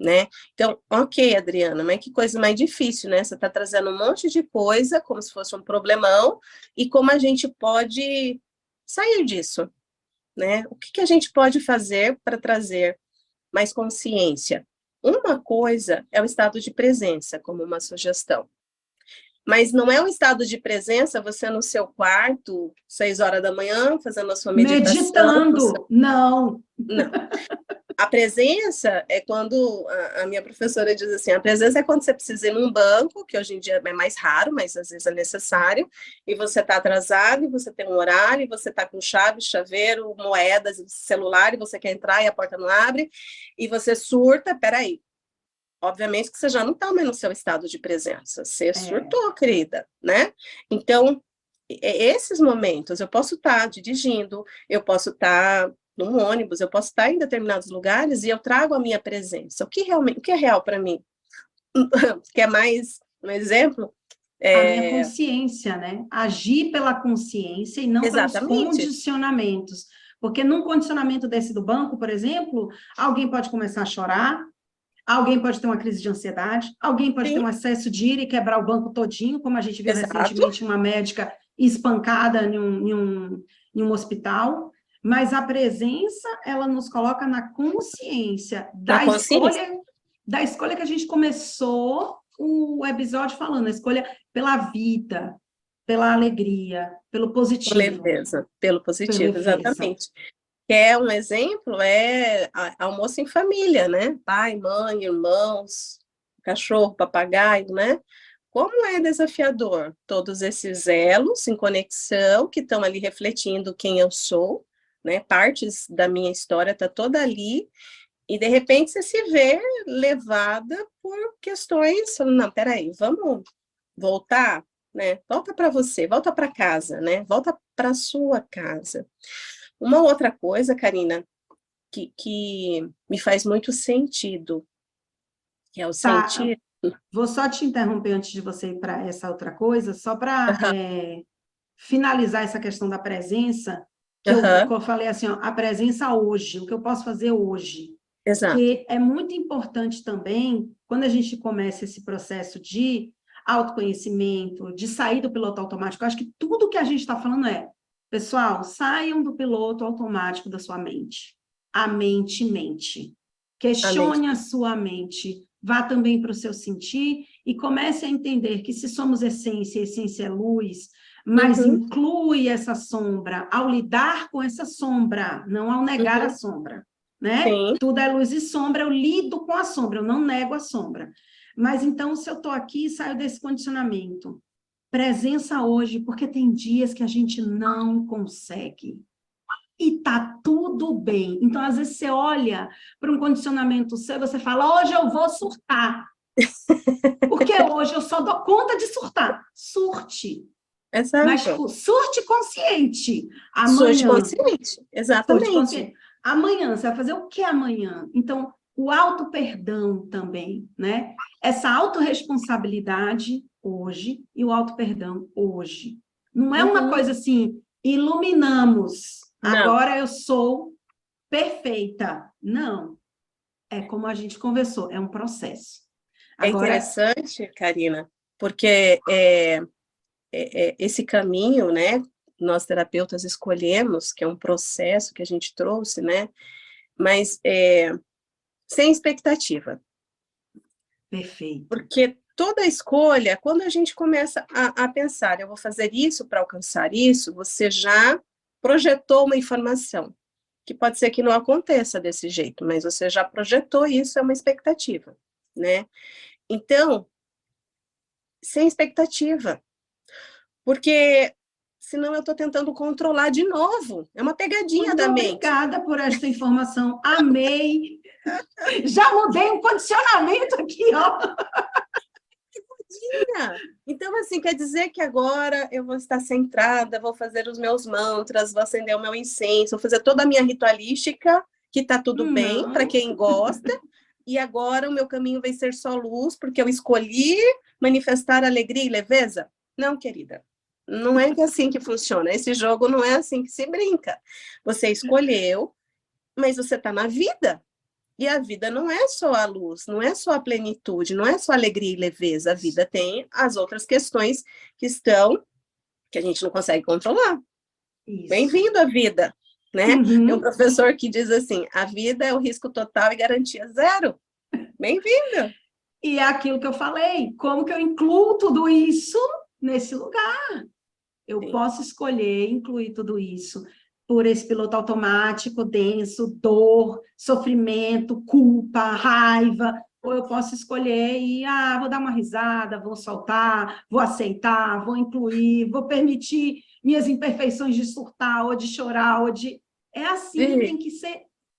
Speaker 2: Né? Então, ok, Adriana, mas que coisa mais difícil, né? Você está trazendo um monte de coisa, como se fosse um problemão, e como a gente pode sair disso, né? O que a gente pode fazer para trazer mais consciência? Uma coisa é o estado de presença, como uma sugestão. Mas não é um estado de presença você no seu quarto, 6 horas da manhã, fazendo a sua meditação.
Speaker 1: Meditando, não.
Speaker 2: Não. A presença é quando, a minha professora diz assim, a presença é quando você precisa ir num banco, que hoje em dia é mais raro, mas às vezes é necessário, e você está atrasado, e você tem um horário, e você está com chave, chaveiro, moedas, celular, e você quer entrar e a porta não abre, e você surta, peraí. Obviamente que você já não está mais no seu estado de presença, você
Speaker 1: É,
Speaker 2: surtou, querida, né? Então, esses momentos, eu posso estar dirigindo, eu posso estar num ônibus, eu posso estar em determinados lugares e eu trago a minha presença. O que é real para mim? Quer mais um exemplo?
Speaker 1: a minha
Speaker 2: É,
Speaker 1: consciência, né? Agir pela consciência e não pelos
Speaker 2: exatamente.
Speaker 1: condicionamentos. Porque num condicionamento desse do banco, por exemplo, alguém pode começar a chorar, alguém pode ter uma crise de ansiedade, alguém pode ter
Speaker 2: Sim,
Speaker 1: um acesso de ira e quebrar o banco todinho, como a gente viu
Speaker 2: exato.
Speaker 1: recentemente uma médica espancada em um hospital. Mas a presença, ela nos coloca na consciência
Speaker 2: Na consciência.
Speaker 1: da escolha que a gente começou o episódio falando, a escolha pela vida, pela alegria, pelo
Speaker 2: Com
Speaker 1: positivo,
Speaker 2: leveza, pelo
Speaker 1: pela
Speaker 2: positivo,
Speaker 1: leveza.
Speaker 2: exatamente. Quer um exemplo? É almoço em família, né? Pai, mãe, irmãos, cachorro, papagaio, né? Como é desafiador todos esses elos em conexão que estão ali refletindo quem eu sou, né? Partes da minha história tá toda ali e de repente você se vê levada por questões, falando, não, peraí, vamos voltar, né? Volta para você, volta para casa, né? Volta para sua casa. Uma outra coisa, Karina, que me faz muito sentido, que é o
Speaker 1: Tá,
Speaker 2: sentir.
Speaker 1: vou só te interromper antes de você ir para essa outra coisa, só para finalizar essa questão da presença, que
Speaker 2: Aham,
Speaker 1: eu falei assim, ó, a presença hoje, o que eu posso fazer hoje.
Speaker 2: exato,
Speaker 1: Que é muito importante também, quando a gente começa esse processo de autoconhecimento, de sair do piloto automático, eu acho que tudo que a gente está falando é, pessoal, saiam do piloto automático da sua mente. A mente mente.
Speaker 2: a mente.
Speaker 1: Questione a sua mente, vá também para o seu sentir e comece a entender que se somos essência, essência é luz, mas
Speaker 2: Uhum,
Speaker 1: inclui essa sombra ao lidar com essa sombra, não ao negar a
Speaker 2: uhum,
Speaker 1: sombra, né?
Speaker 2: sim,
Speaker 1: Tudo é luz e sombra, eu lido com a sombra, eu não nego a sombra. Mas então, se eu estou aqui, saio desse condicionamento. Presença hoje, porque tem dias que a gente não consegue. E tá tudo bem. Então, às vezes, você olha para um condicionamento seu e você fala, hoje eu vou surtar. Porque hoje eu só dou conta de surtar. Surte. Mas
Speaker 2: exato.
Speaker 1: surte consciente.
Speaker 2: Surge
Speaker 1: Amanhã,
Speaker 2: consciente,
Speaker 1: surte
Speaker 2: exatamente.
Speaker 1: consciente. Amanhã, você vai fazer o que amanhã? Então, o auto-perdão também, né? Essa autorresponsabilidade hoje e o auto-perdão hoje. Não é uma
Speaker 2: Uhum,
Speaker 1: coisa assim, iluminamos,
Speaker 2: não,
Speaker 1: agora eu sou perfeita. Não, é como a gente conversou, é um processo.
Speaker 2: é
Speaker 1: Agora,
Speaker 2: interessante, Karina, porque esse caminho, né, nós terapeutas escolhemos, que é um processo que a gente trouxe, né, mas sem expectativa.
Speaker 1: perfeito.
Speaker 2: Porque toda escolha, quando a gente começa a pensar, eu vou fazer isso para alcançar isso, você já projetou uma informação, que pode ser que não aconteça desse jeito, mas você já projetou isso, é uma expectativa, né? Então, sem expectativa. Porque senão eu estou tentando controlar de novo. É uma pegadinha da mente.
Speaker 1: Obrigada por esta informação. Amei. Já mudei um condicionamento aqui, ó.
Speaker 2: Então, assim, quer dizer que agora eu vou estar centrada, vou fazer os meus mantras, vou acender o meu incenso, vou fazer toda a minha ritualística, que está tudo bem para quem gosta, e agora o meu caminho vai ser só luz, porque eu escolhi manifestar alegria e leveza? Não, querida. Não é assim que funciona. Esse jogo não é assim que se brinca. Você escolheu, mas você está na vida. E a vida não é só a luz, não é só a plenitude, não é só alegria e leveza. A vida tem as outras questões que a gente não consegue controlar. Bem-vindo à vida, né? Tem um professor que diz assim, a vida é o risco total e garantia zero. Bem-vindo.
Speaker 1: E é aquilo que eu falei, como que eu incluo tudo isso nesse lugar? Eu posso escolher incluir tudo isso por esse piloto automático, denso, dor, sofrimento, culpa, raiva, ou eu posso escolher e, vou dar uma risada, vou soltar, vou aceitar, vou incluir, vou permitir minhas imperfeições de surtar, ou de chorar, ou de... É assim,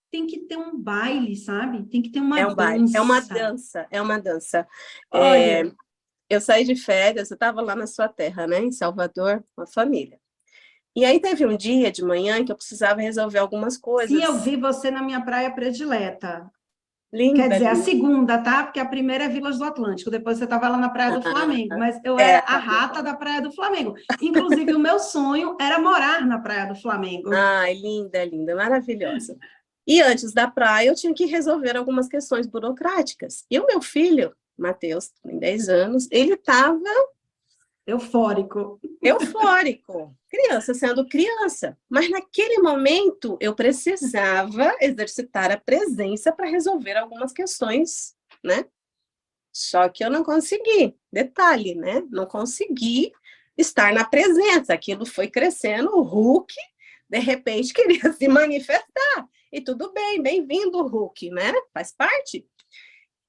Speaker 1: tem que ter um baile, sabe? Tem que ter uma dança.
Speaker 2: Baile, é uma dança.
Speaker 1: Olha...
Speaker 2: Eu saí de férias, eu estava lá na sua terra, né, em Salvador, com a família. E aí teve um dia de manhã que eu precisava resolver algumas coisas.
Speaker 1: Sim, eu vi você na minha praia predileta.
Speaker 2: Linda,
Speaker 1: Quer dizer,
Speaker 2: linda.
Speaker 1: a segunda, tá? Porque a primeira é Vilas do Atlântico, depois você estava lá na Praia do Flamengo, mas eu era a rata da Praia do Flamengo. Inclusive, o meu sonho era morar na Praia do Flamengo.
Speaker 2: Ai, linda, linda, maravilhosa. E antes da praia, eu tinha que resolver algumas questões burocráticas. E o meu filho, Matheus, tem 10 anos, ele estava...
Speaker 1: Eufórico.
Speaker 2: Criança sendo criança. Mas naquele momento, eu precisava exercitar a presença para resolver algumas questões, né? Só que eu não consegui. Detalhe, né? Não consegui estar na presença. Aquilo foi crescendo, o Hulk, de repente, queria se manifestar. E tudo bem, bem-vindo, Hulk, né? Faz parte.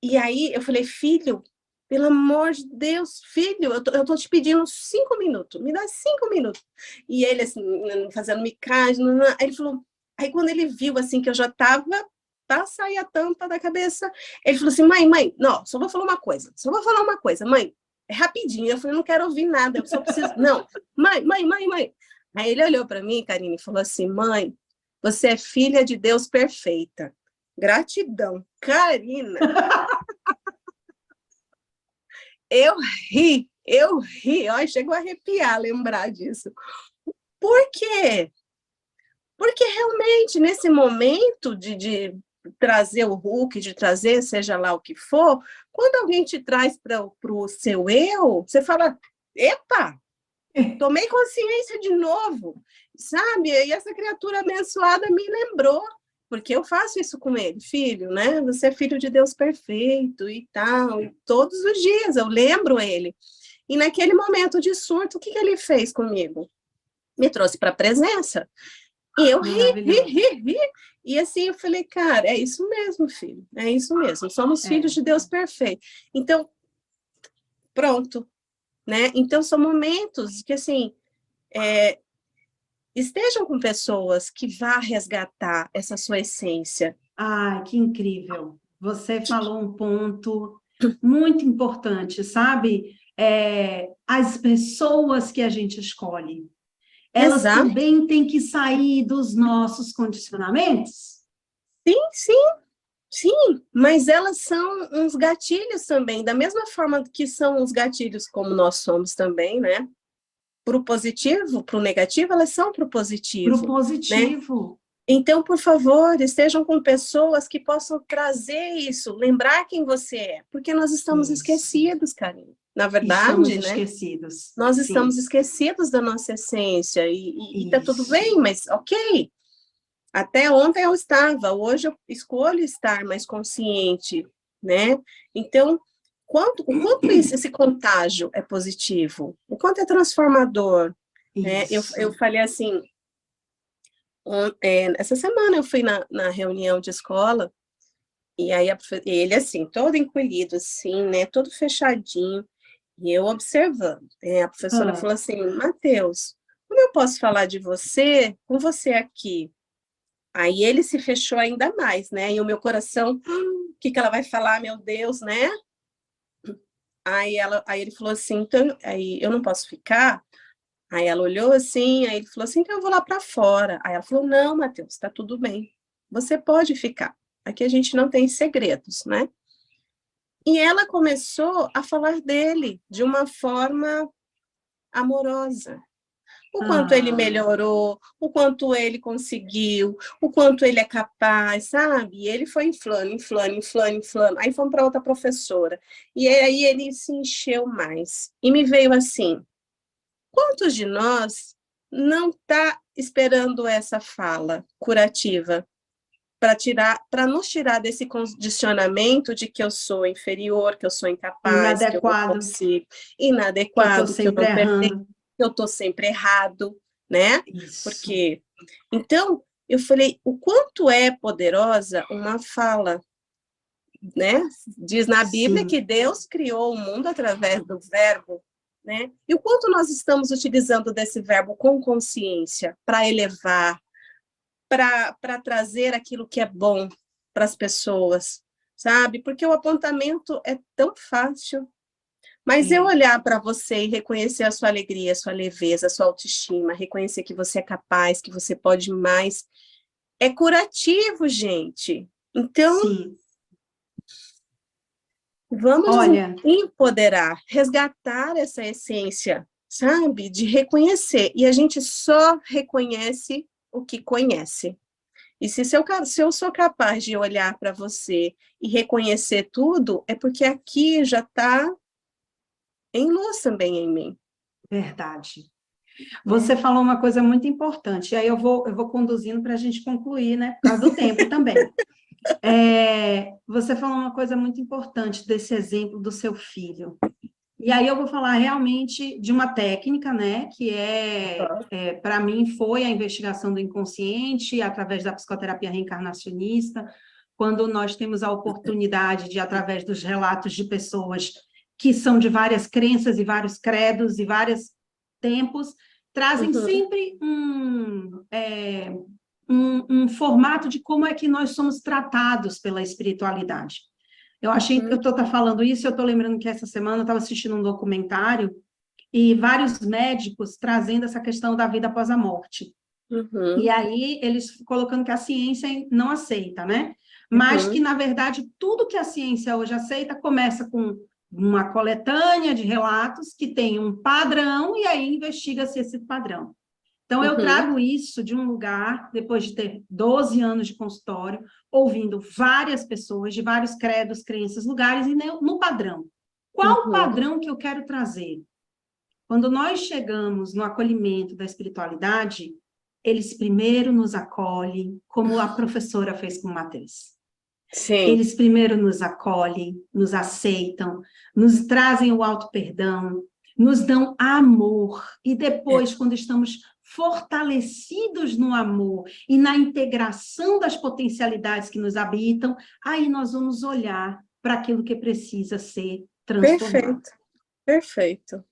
Speaker 2: E aí eu falei, filho, pelo amor de Deus, filho, eu tô te pedindo 5 minutos, me dá 5 minutos. E ele, assim, fazendo micagem, aí ele falou, aí quando ele viu, assim, que eu já estava para sair a tampa da cabeça, ele falou assim, mãe, não, só vou falar uma coisa, mãe, é rapidinho. Eu falei, não quero ouvir nada, eu só preciso, não, mãe. Aí ele olhou para mim, Karine, e falou assim, mãe, você é filha de Deus perfeita. Gratidão. Karina. Eu ri. Olha, chegou a arrepiar lembrar disso. Por quê? Porque realmente, nesse momento de trazer o Hulk, de trazer seja lá o que for, quando alguém te traz para o seu eu, você fala, epa, tomei consciência de novo, sabe? E essa criatura abençoada me lembrou, porque eu faço isso com ele, filho, né? Você é filho de Deus perfeito e tal, e todos os dias eu lembro ele. E naquele momento de surto, o que ele fez comigo? Me trouxe para a presença. E eu ri. E assim, eu falei, cara, é isso mesmo, filho, é isso mesmo, somos filhos de Deus perfeito. Então, pronto, né? Então, são momentos que, assim, estejam com pessoas que vá resgatar essa sua essência.
Speaker 1: Ai, que incrível. Você falou um ponto muito importante, sabe? As pessoas que a gente escolhe, elas também têm que sair dos nossos condicionamentos?
Speaker 2: Sim, mas elas são uns gatilhos também, da mesma forma que são os gatilhos como nós somos também, né? Para o positivo, para o negativo, elas são para o positivo.
Speaker 1: Para o positivo.
Speaker 2: Né? Então, por favor, estejam com pessoas que possam trazer isso, lembrar quem você é, porque nós estamos esquecidos, Karine. Na verdade,
Speaker 1: estamos esquecidos.
Speaker 2: Nós estamos esquecidos da nossa essência, e tá tudo bem, mas ok. Até ontem eu estava, hoje eu escolho estar mais consciente, né? Então, o quanto esse contágio é positivo, o quanto é transformador, né? Eu falei assim, essa semana eu fui na reunião de escola, e aí ele assim, todo encolhido, assim, né? Todo fechadinho, E eu observando. A professora
Speaker 1: Ah,
Speaker 2: falou assim, Matheus, como eu posso falar de você com você aqui? Aí ele se fechou ainda mais, né? E o meu coração, o que que ela vai falar, meu Deus, né? Aí ele falou assim, então, aí eu não posso ficar? Aí ela olhou assim, aí ele falou assim, então eu vou lá para fora. Aí ela falou, não, Matheus, tá tudo bem. Você pode ficar. Aqui a gente não tem segredos, né? E ela começou a falar dele de uma forma amorosa. O quanto ele
Speaker 1: ah,
Speaker 2: melhorou, o quanto ele conseguiu, o quanto ele é capaz, sabe? E ele foi inflando, inflando, inflando, inflando. Aí fomos para outra professora. E aí ele se encheu mais. E me veio assim: quantos de nós não está esperando essa fala curativa para nos tirar desse condicionamento de que eu sou inferior, que eu sou incapaz, que eu não
Speaker 1: inadequado,
Speaker 2: consigo,
Speaker 1: que eu estou
Speaker 2: inadequado, que eu
Speaker 1: sempre
Speaker 2: não pertenço,
Speaker 1: errando.
Speaker 2: que eu estou sempre errado, né?
Speaker 1: Isso,
Speaker 2: Porque então eu falei, o quanto é poderosa uma fala, né? Diz na Bíblia que
Speaker 1: sim,
Speaker 2: Deus criou o mundo através do verbo, né? E o quanto nós estamos utilizando desse verbo com consciência para elevar, para trazer aquilo que é bom para as pessoas, sabe? Porque o apontamento é tão fácil. Mas eu
Speaker 1: é.
Speaker 2: olhar para você e reconhecer a sua alegria, a sua leveza, a sua autoestima, reconhecer que você é capaz, que você pode mais, é curativo, gente. Então,
Speaker 1: Sim.
Speaker 2: vamos nos
Speaker 1: Olha,
Speaker 2: empoderar, resgatar essa essência, sabe? De reconhecer. E a gente só reconhece o que conhece. E se eu sou capaz de olhar para você e reconhecer tudo, é porque aqui já está em luz também em mim,
Speaker 1: verdade.
Speaker 2: né?
Speaker 1: Você falou uma coisa muito importante, e aí eu vou conduzindo para a gente concluir, né? Por causa do tempo também. Você falou uma coisa muito importante desse exemplo do seu filho. E aí eu vou falar realmente de uma técnica, né? Que para mim, foi a investigação do inconsciente através da psicoterapia reencarnacionista, quando nós temos a oportunidade de, através dos relatos de pessoas que são de várias crenças e vários credos e vários tempos, trazem
Speaker 2: Uhum,
Speaker 1: sempre um formato de como é que nós somos tratados pela espiritualidade. Eu
Speaker 2: uhum,
Speaker 1: estou falando isso, eu estou lembrando que essa semana eu estava assistindo um documentário e vários médicos trazendo essa questão da vida após a morte. E
Speaker 2: uhum,
Speaker 1: aí eles colocando que a ciência não aceita, né? Mas que,
Speaker 2: uhum,
Speaker 1: na verdade, tudo que a ciência hoje aceita começa com uma coletânea de relatos que tem um padrão e aí investiga-se esse padrão. Então, eu
Speaker 2: uhum,
Speaker 1: trago isso de um lugar, depois de ter 12 anos de consultório, ouvindo várias pessoas de vários credos, crenças, lugares, e no padrão. Qual o
Speaker 2: uhum,
Speaker 1: padrão que eu quero trazer? Quando nós chegamos no acolhimento da espiritualidade, eles primeiro nos acolhem, como a professora fez com o Matheus.
Speaker 2: sim,
Speaker 1: Eles primeiro nos acolhem, nos aceitam, nos trazem o auto-perdão, nos dão amor. E
Speaker 2: é,
Speaker 1: depois, quando estamos fortalecidos no amor e na integração das potencialidades que nos habitam, aí nós vamos olhar para aquilo que precisa ser transformado.
Speaker 2: perfeito, perfeito,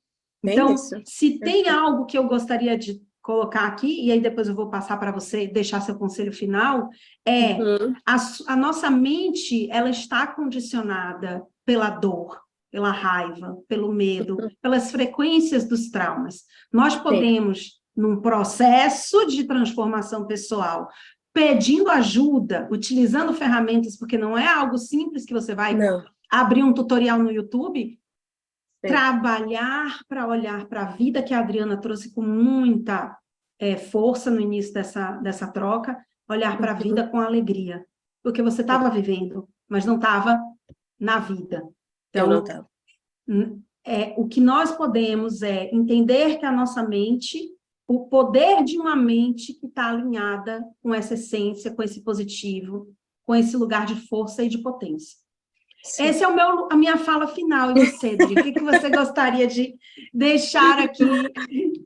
Speaker 2: bem
Speaker 1: Então,
Speaker 2: isso,
Speaker 1: se tem
Speaker 2: perfeito.
Speaker 1: algo que eu gostaria de colocar aqui, e aí depois eu vou passar para você deixar seu conselho final, é
Speaker 2: Uhum,
Speaker 1: a nossa mente, ela está condicionada pela dor, pela raiva, pelo medo,
Speaker 2: uhum,
Speaker 1: pelas frequências dos traumas. Nós
Speaker 2: sim,
Speaker 1: podemos, num processo de transformação pessoal, pedindo ajuda, utilizando ferramentas, porque não é algo simples que você vai
Speaker 2: não,
Speaker 1: abrir um tutorial no YouTube,
Speaker 2: sim,
Speaker 1: trabalhar para olhar para a vida que a Adriana trouxe com muita força no início dessa troca, olhar para a
Speaker 2: uhum,
Speaker 1: vida com alegria, porque você estava vivendo, mas não estava na vida.
Speaker 2: eu não
Speaker 1: Então,
Speaker 2: estava.
Speaker 1: o que nós podemos é entender que a nossa mente, o poder de uma mente que está alinhada com essa essência, com esse positivo, com esse lugar de força e de potência.
Speaker 2: Sim.
Speaker 1: Esse é a minha fala final. E você, Dri, o que, que você gostaria de deixar aqui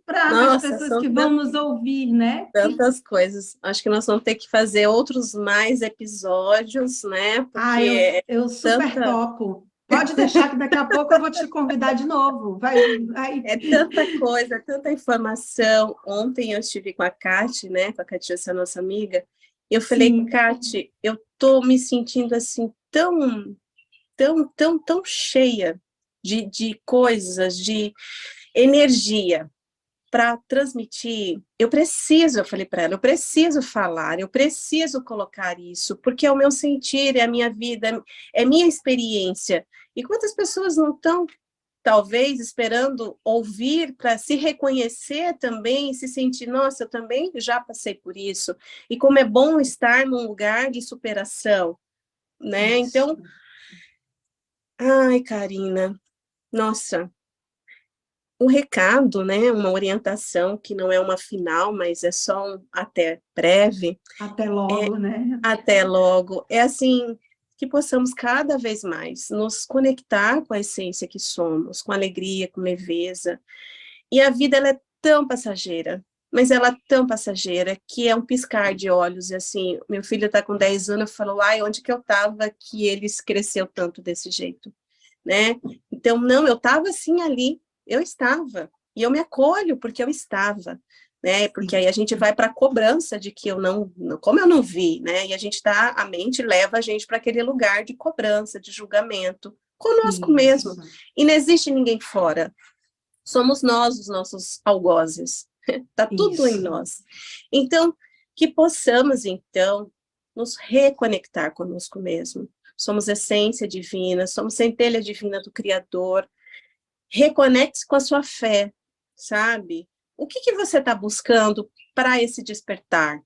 Speaker 1: para as
Speaker 2: Nossa,
Speaker 1: pessoas
Speaker 2: são
Speaker 1: que vão nos ouvir, né?
Speaker 2: tantas coisas. Acho que nós vamos ter que fazer outros mais episódios, né? Porque
Speaker 1: Ah,
Speaker 2: é
Speaker 1: eu super
Speaker 2: tanta.
Speaker 1: topo. Pode deixar que daqui a pouco eu vou te convidar de novo. Vai.
Speaker 2: É tanta coisa, tanta informação. Ontem eu estive com a Kati, né, com a Catiúcia, nossa amiga, e eu falei,
Speaker 1: Sim,
Speaker 2: Kati, eu tô me sentindo assim tão cheia de coisas, de energia para transmitir. Eu falei para ela, eu preciso falar, eu preciso colocar isso, porque é o meu sentir, é a minha vida, é minha experiência. E quantas pessoas não estão, talvez, esperando ouvir para se reconhecer também, se sentir, nossa, eu também já passei por isso. E como é bom estar num lugar de superação, né?
Speaker 1: isso.
Speaker 2: Então, ai, Karina, nossa, um recado, né, uma orientação que não é uma final, mas é só um até breve,
Speaker 1: Até
Speaker 2: é
Speaker 1: logo, né?
Speaker 2: até logo, é assim, que possamos cada vez mais nos conectar com a essência que somos, com alegria, com leveza, e a vida ela é tão passageira, mas ela é tão passageira que é um piscar de olhos, e assim, meu filho está com 10 anos, falou, ai, onde que eu estava que ele cresceu tanto desse jeito, né? Então, não, eu estava assim ali, eu estava, e eu me acolho porque eu estava, né? Porque aí a gente vai para a cobrança de que eu não, como eu não vi, né? E a gente tá, a mente leva a gente para aquele lugar de cobrança, de julgamento, conosco mesmo.
Speaker 1: Isso.
Speaker 2: E não existe ninguém fora. Somos nós os nossos algozes. Tá tudo em
Speaker 1: Isso.
Speaker 2: nós. Então, que possamos então nos reconectar conosco mesmo. Somos essência divina, somos centelha divina do Criador. Reconecte-se com a sua fé, sabe? O que você está buscando para esse despertar?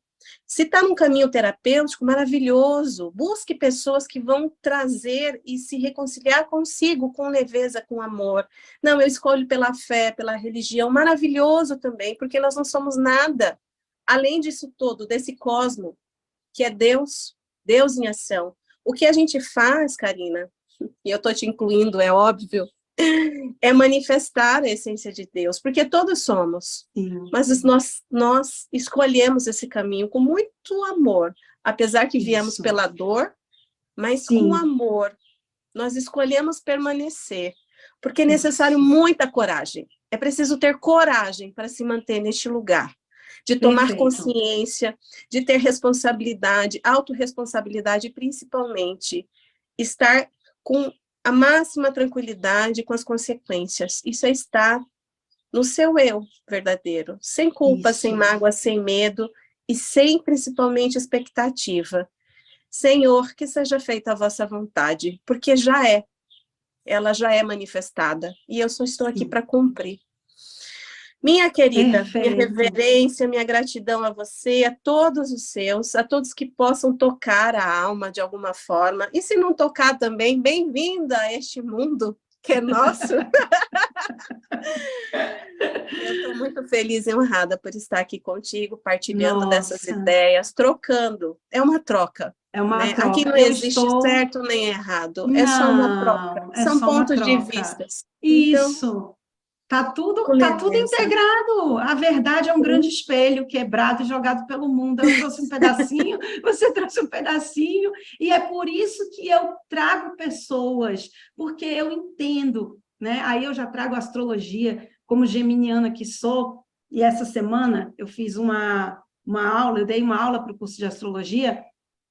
Speaker 2: Se está num caminho terapêutico, maravilhoso. Busque pessoas que vão trazer e se reconciliar consigo, com leveza, com amor. Não, eu escolho pela fé, pela religião, maravilhoso também, porque nós não somos nada. Além disso todo, desse cosmo, que é Deus, Deus em ação. O que a gente faz, Karina, e eu estou te incluindo, é óbvio, é manifestar a essência de Deus, porque todos somos,
Speaker 1: Sim.
Speaker 2: mas nós escolhemos esse caminho com muito amor, apesar que viemos
Speaker 1: Isso.
Speaker 2: pela dor, mas com
Speaker 1: Sim.
Speaker 2: amor, nós escolhemos permanecer, porque é necessário
Speaker 1: Isso.
Speaker 2: muita coragem, é preciso ter coragem para se manter neste lugar, de tomar
Speaker 1: Perfeito.
Speaker 2: consciência, de ter responsabilidade, autorresponsabilidade, e principalmente estar com a máxima tranquilidade com as consequências. Isso é estar no seu eu verdadeiro, sem culpa, sem
Speaker 1: Isso.
Speaker 2: mágoa, sem medo e sem, principalmente, expectativa. Senhor, que seja feita a vossa vontade, porque ela já é manifestada, e eu só estou aqui
Speaker 1: Sim.
Speaker 2: para cumprir. Minha querida, minha
Speaker 1: Perfeito.
Speaker 2: reverência, minha gratidão a você, a todos os seus, a todos que possam tocar a alma de alguma forma. E se não tocar também, bem-vinda a este mundo que é nosso. Eu estou muito feliz e honrada por estar aqui contigo, partilhando dessas
Speaker 1: Nossa,
Speaker 2: ideias, trocando. É uma troca,
Speaker 1: é uma
Speaker 2: né? Aqui
Speaker 1: troca.
Speaker 2: não
Speaker 1: Eu
Speaker 2: existe
Speaker 1: estou.
Speaker 2: certo nem errado, é só uma troca.
Speaker 1: Não, é
Speaker 2: São
Speaker 1: só uma
Speaker 2: pontos de
Speaker 1: troca.
Speaker 2: vistas. Então,
Speaker 1: Isso.
Speaker 2: com
Speaker 1: Tá tudo
Speaker 2: leveza.
Speaker 1: integrado. A verdade é um grande espelho quebrado e jogado pelo mundo. Eu trouxe um pedacinho, você trouxe um pedacinho, e é por isso que eu trago pessoas, porque eu entendo, né? Aí eu já trago astrologia como geminiana que sou, e essa semana eu fiz uma aula, eu dei uma aula para o curso de astrologia,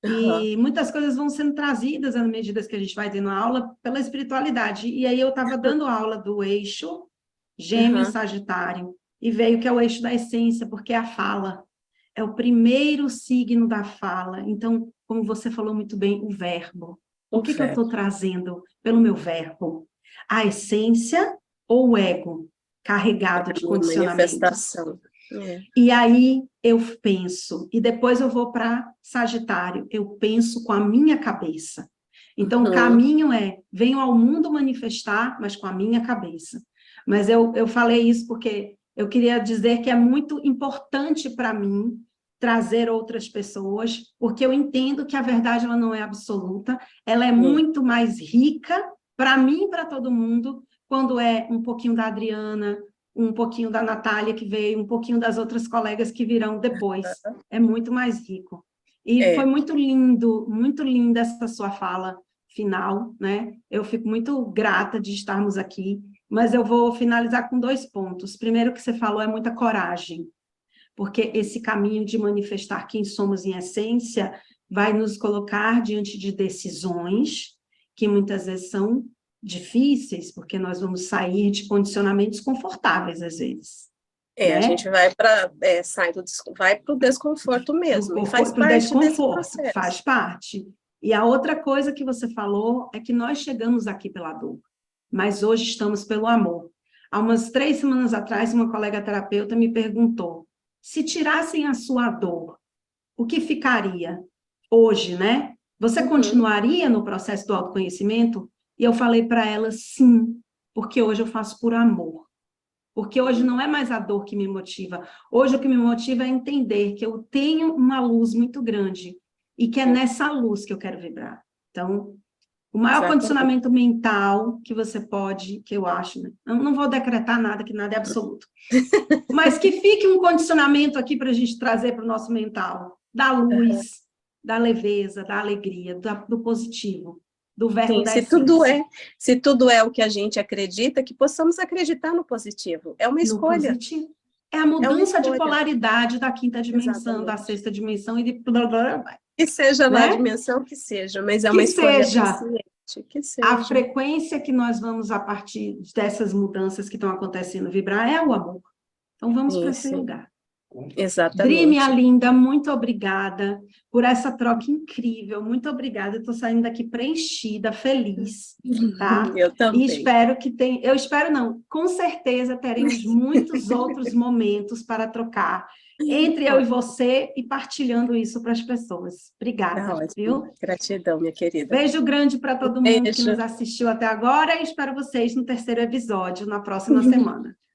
Speaker 2: Uhum,
Speaker 1: e muitas coisas vão sendo trazidas à medida que a gente vai tendo aula pela espiritualidade. E aí eu estava dando aula do eixo Gêmeos,
Speaker 2: uhum.
Speaker 1: Sagitário, e veio que é o eixo da essência, porque é a fala. É o primeiro signo da fala. Então, como você falou muito bem, o verbo. O
Speaker 2: O
Speaker 1: que eu estou
Speaker 2: verbo,
Speaker 1: trazendo pelo meu verbo? A essência ou o ego carregado de
Speaker 2: a minha
Speaker 1: condicionamentos?
Speaker 2: manifestação. É.
Speaker 1: E aí eu penso, e depois eu vou para Sagitário, eu penso com a minha cabeça. Então, o
Speaker 2: Uhum.
Speaker 1: caminho é, venho ao mundo manifestar, mas com a minha cabeça. Mas eu falei isso porque eu queria dizer que é muito importante para mim trazer outras pessoas, porque eu entendo que a verdade ela não é absoluta, ela é
Speaker 2: Hum.
Speaker 1: muito mais rica para mim e para todo mundo, quando é um pouquinho da Adriana, um pouquinho da Natália que veio, um pouquinho das outras colegas que virão depois. É muito mais rico. E foi
Speaker 2: É,
Speaker 1: muito linda essa sua fala. final, né? Eu fico muito grata de estarmos aqui, mas eu vou finalizar com 2 pontos. Primeiro, que você falou é muita coragem, porque esse caminho de manifestar quem somos em essência vai nos colocar diante de decisões que muitas vezes são difíceis, porque nós vamos sair de condicionamentos confortáveis, às vezes,
Speaker 2: A
Speaker 1: né?
Speaker 2: gente vai para vai para o desconforto mesmo, e faz
Speaker 1: Pro
Speaker 2: parte desse
Speaker 1: desconforto,
Speaker 2: processo.
Speaker 1: faz parte. E a outra coisa que você falou é que nós chegamos aqui pela dor, mas hoje estamos pelo amor. Há umas 3 semanas atrás, uma colega terapeuta me perguntou, se tirassem a sua dor, o que ficaria hoje, né? Você continuaria no processo do autoconhecimento? E eu falei para ela, sim, porque hoje eu faço por amor. Porque hoje não é mais a dor que me motiva. Hoje o que me motiva é entender que eu tenho uma luz muito grande e que é nessa luz que eu quero vibrar. Então, o maior
Speaker 2: Exatamente.
Speaker 1: condicionamento mental que você pode, que eu acho, né? Eu não vou decretar nada, que nada é absoluto. Mas que fique um condicionamento aqui para a gente trazer para o nosso mental, da luz, da leveza, da alegria, do positivo, do verbo
Speaker 2: Sim,
Speaker 1: da
Speaker 2: se tudo é o que a gente acredita, que possamos acreditar no positivo. É uma
Speaker 1: no
Speaker 2: escolha.
Speaker 1: positivo. É a mudança de polaridade da 5ª dimensão, da
Speaker 2: Exatamente.
Speaker 1: 6ª dimensão e de blá, blá, blá,
Speaker 2: Que seja lá a
Speaker 1: né?
Speaker 2: dimensão que seja, mas é
Speaker 1: Que
Speaker 2: uma escolha
Speaker 1: seja
Speaker 2: consciente. Que
Speaker 1: a
Speaker 2: seja.
Speaker 1: frequência que nós vamos, a partir dessas mudanças que estão acontecendo, vibrar é o amor. Então, vamos para esse lugar. Dri, minha
Speaker 2: Exatamente.
Speaker 1: linda, muito obrigada por essa troca incrível. Muito obrigada. Eu estou saindo daqui preenchida, feliz, tá?
Speaker 2: Eu também.
Speaker 1: E espero que tenha... Eu espero não, com certeza teremos muitos outros momentos para trocar entre eu e você e partilhando isso para as pessoas. Obrigada, viu?
Speaker 2: Gratidão, minha querida.
Speaker 1: Beijo grande para todo mundo que
Speaker 2: Beijo.
Speaker 1: nos assistiu até agora e espero vocês no 3º episódio, na próxima semana.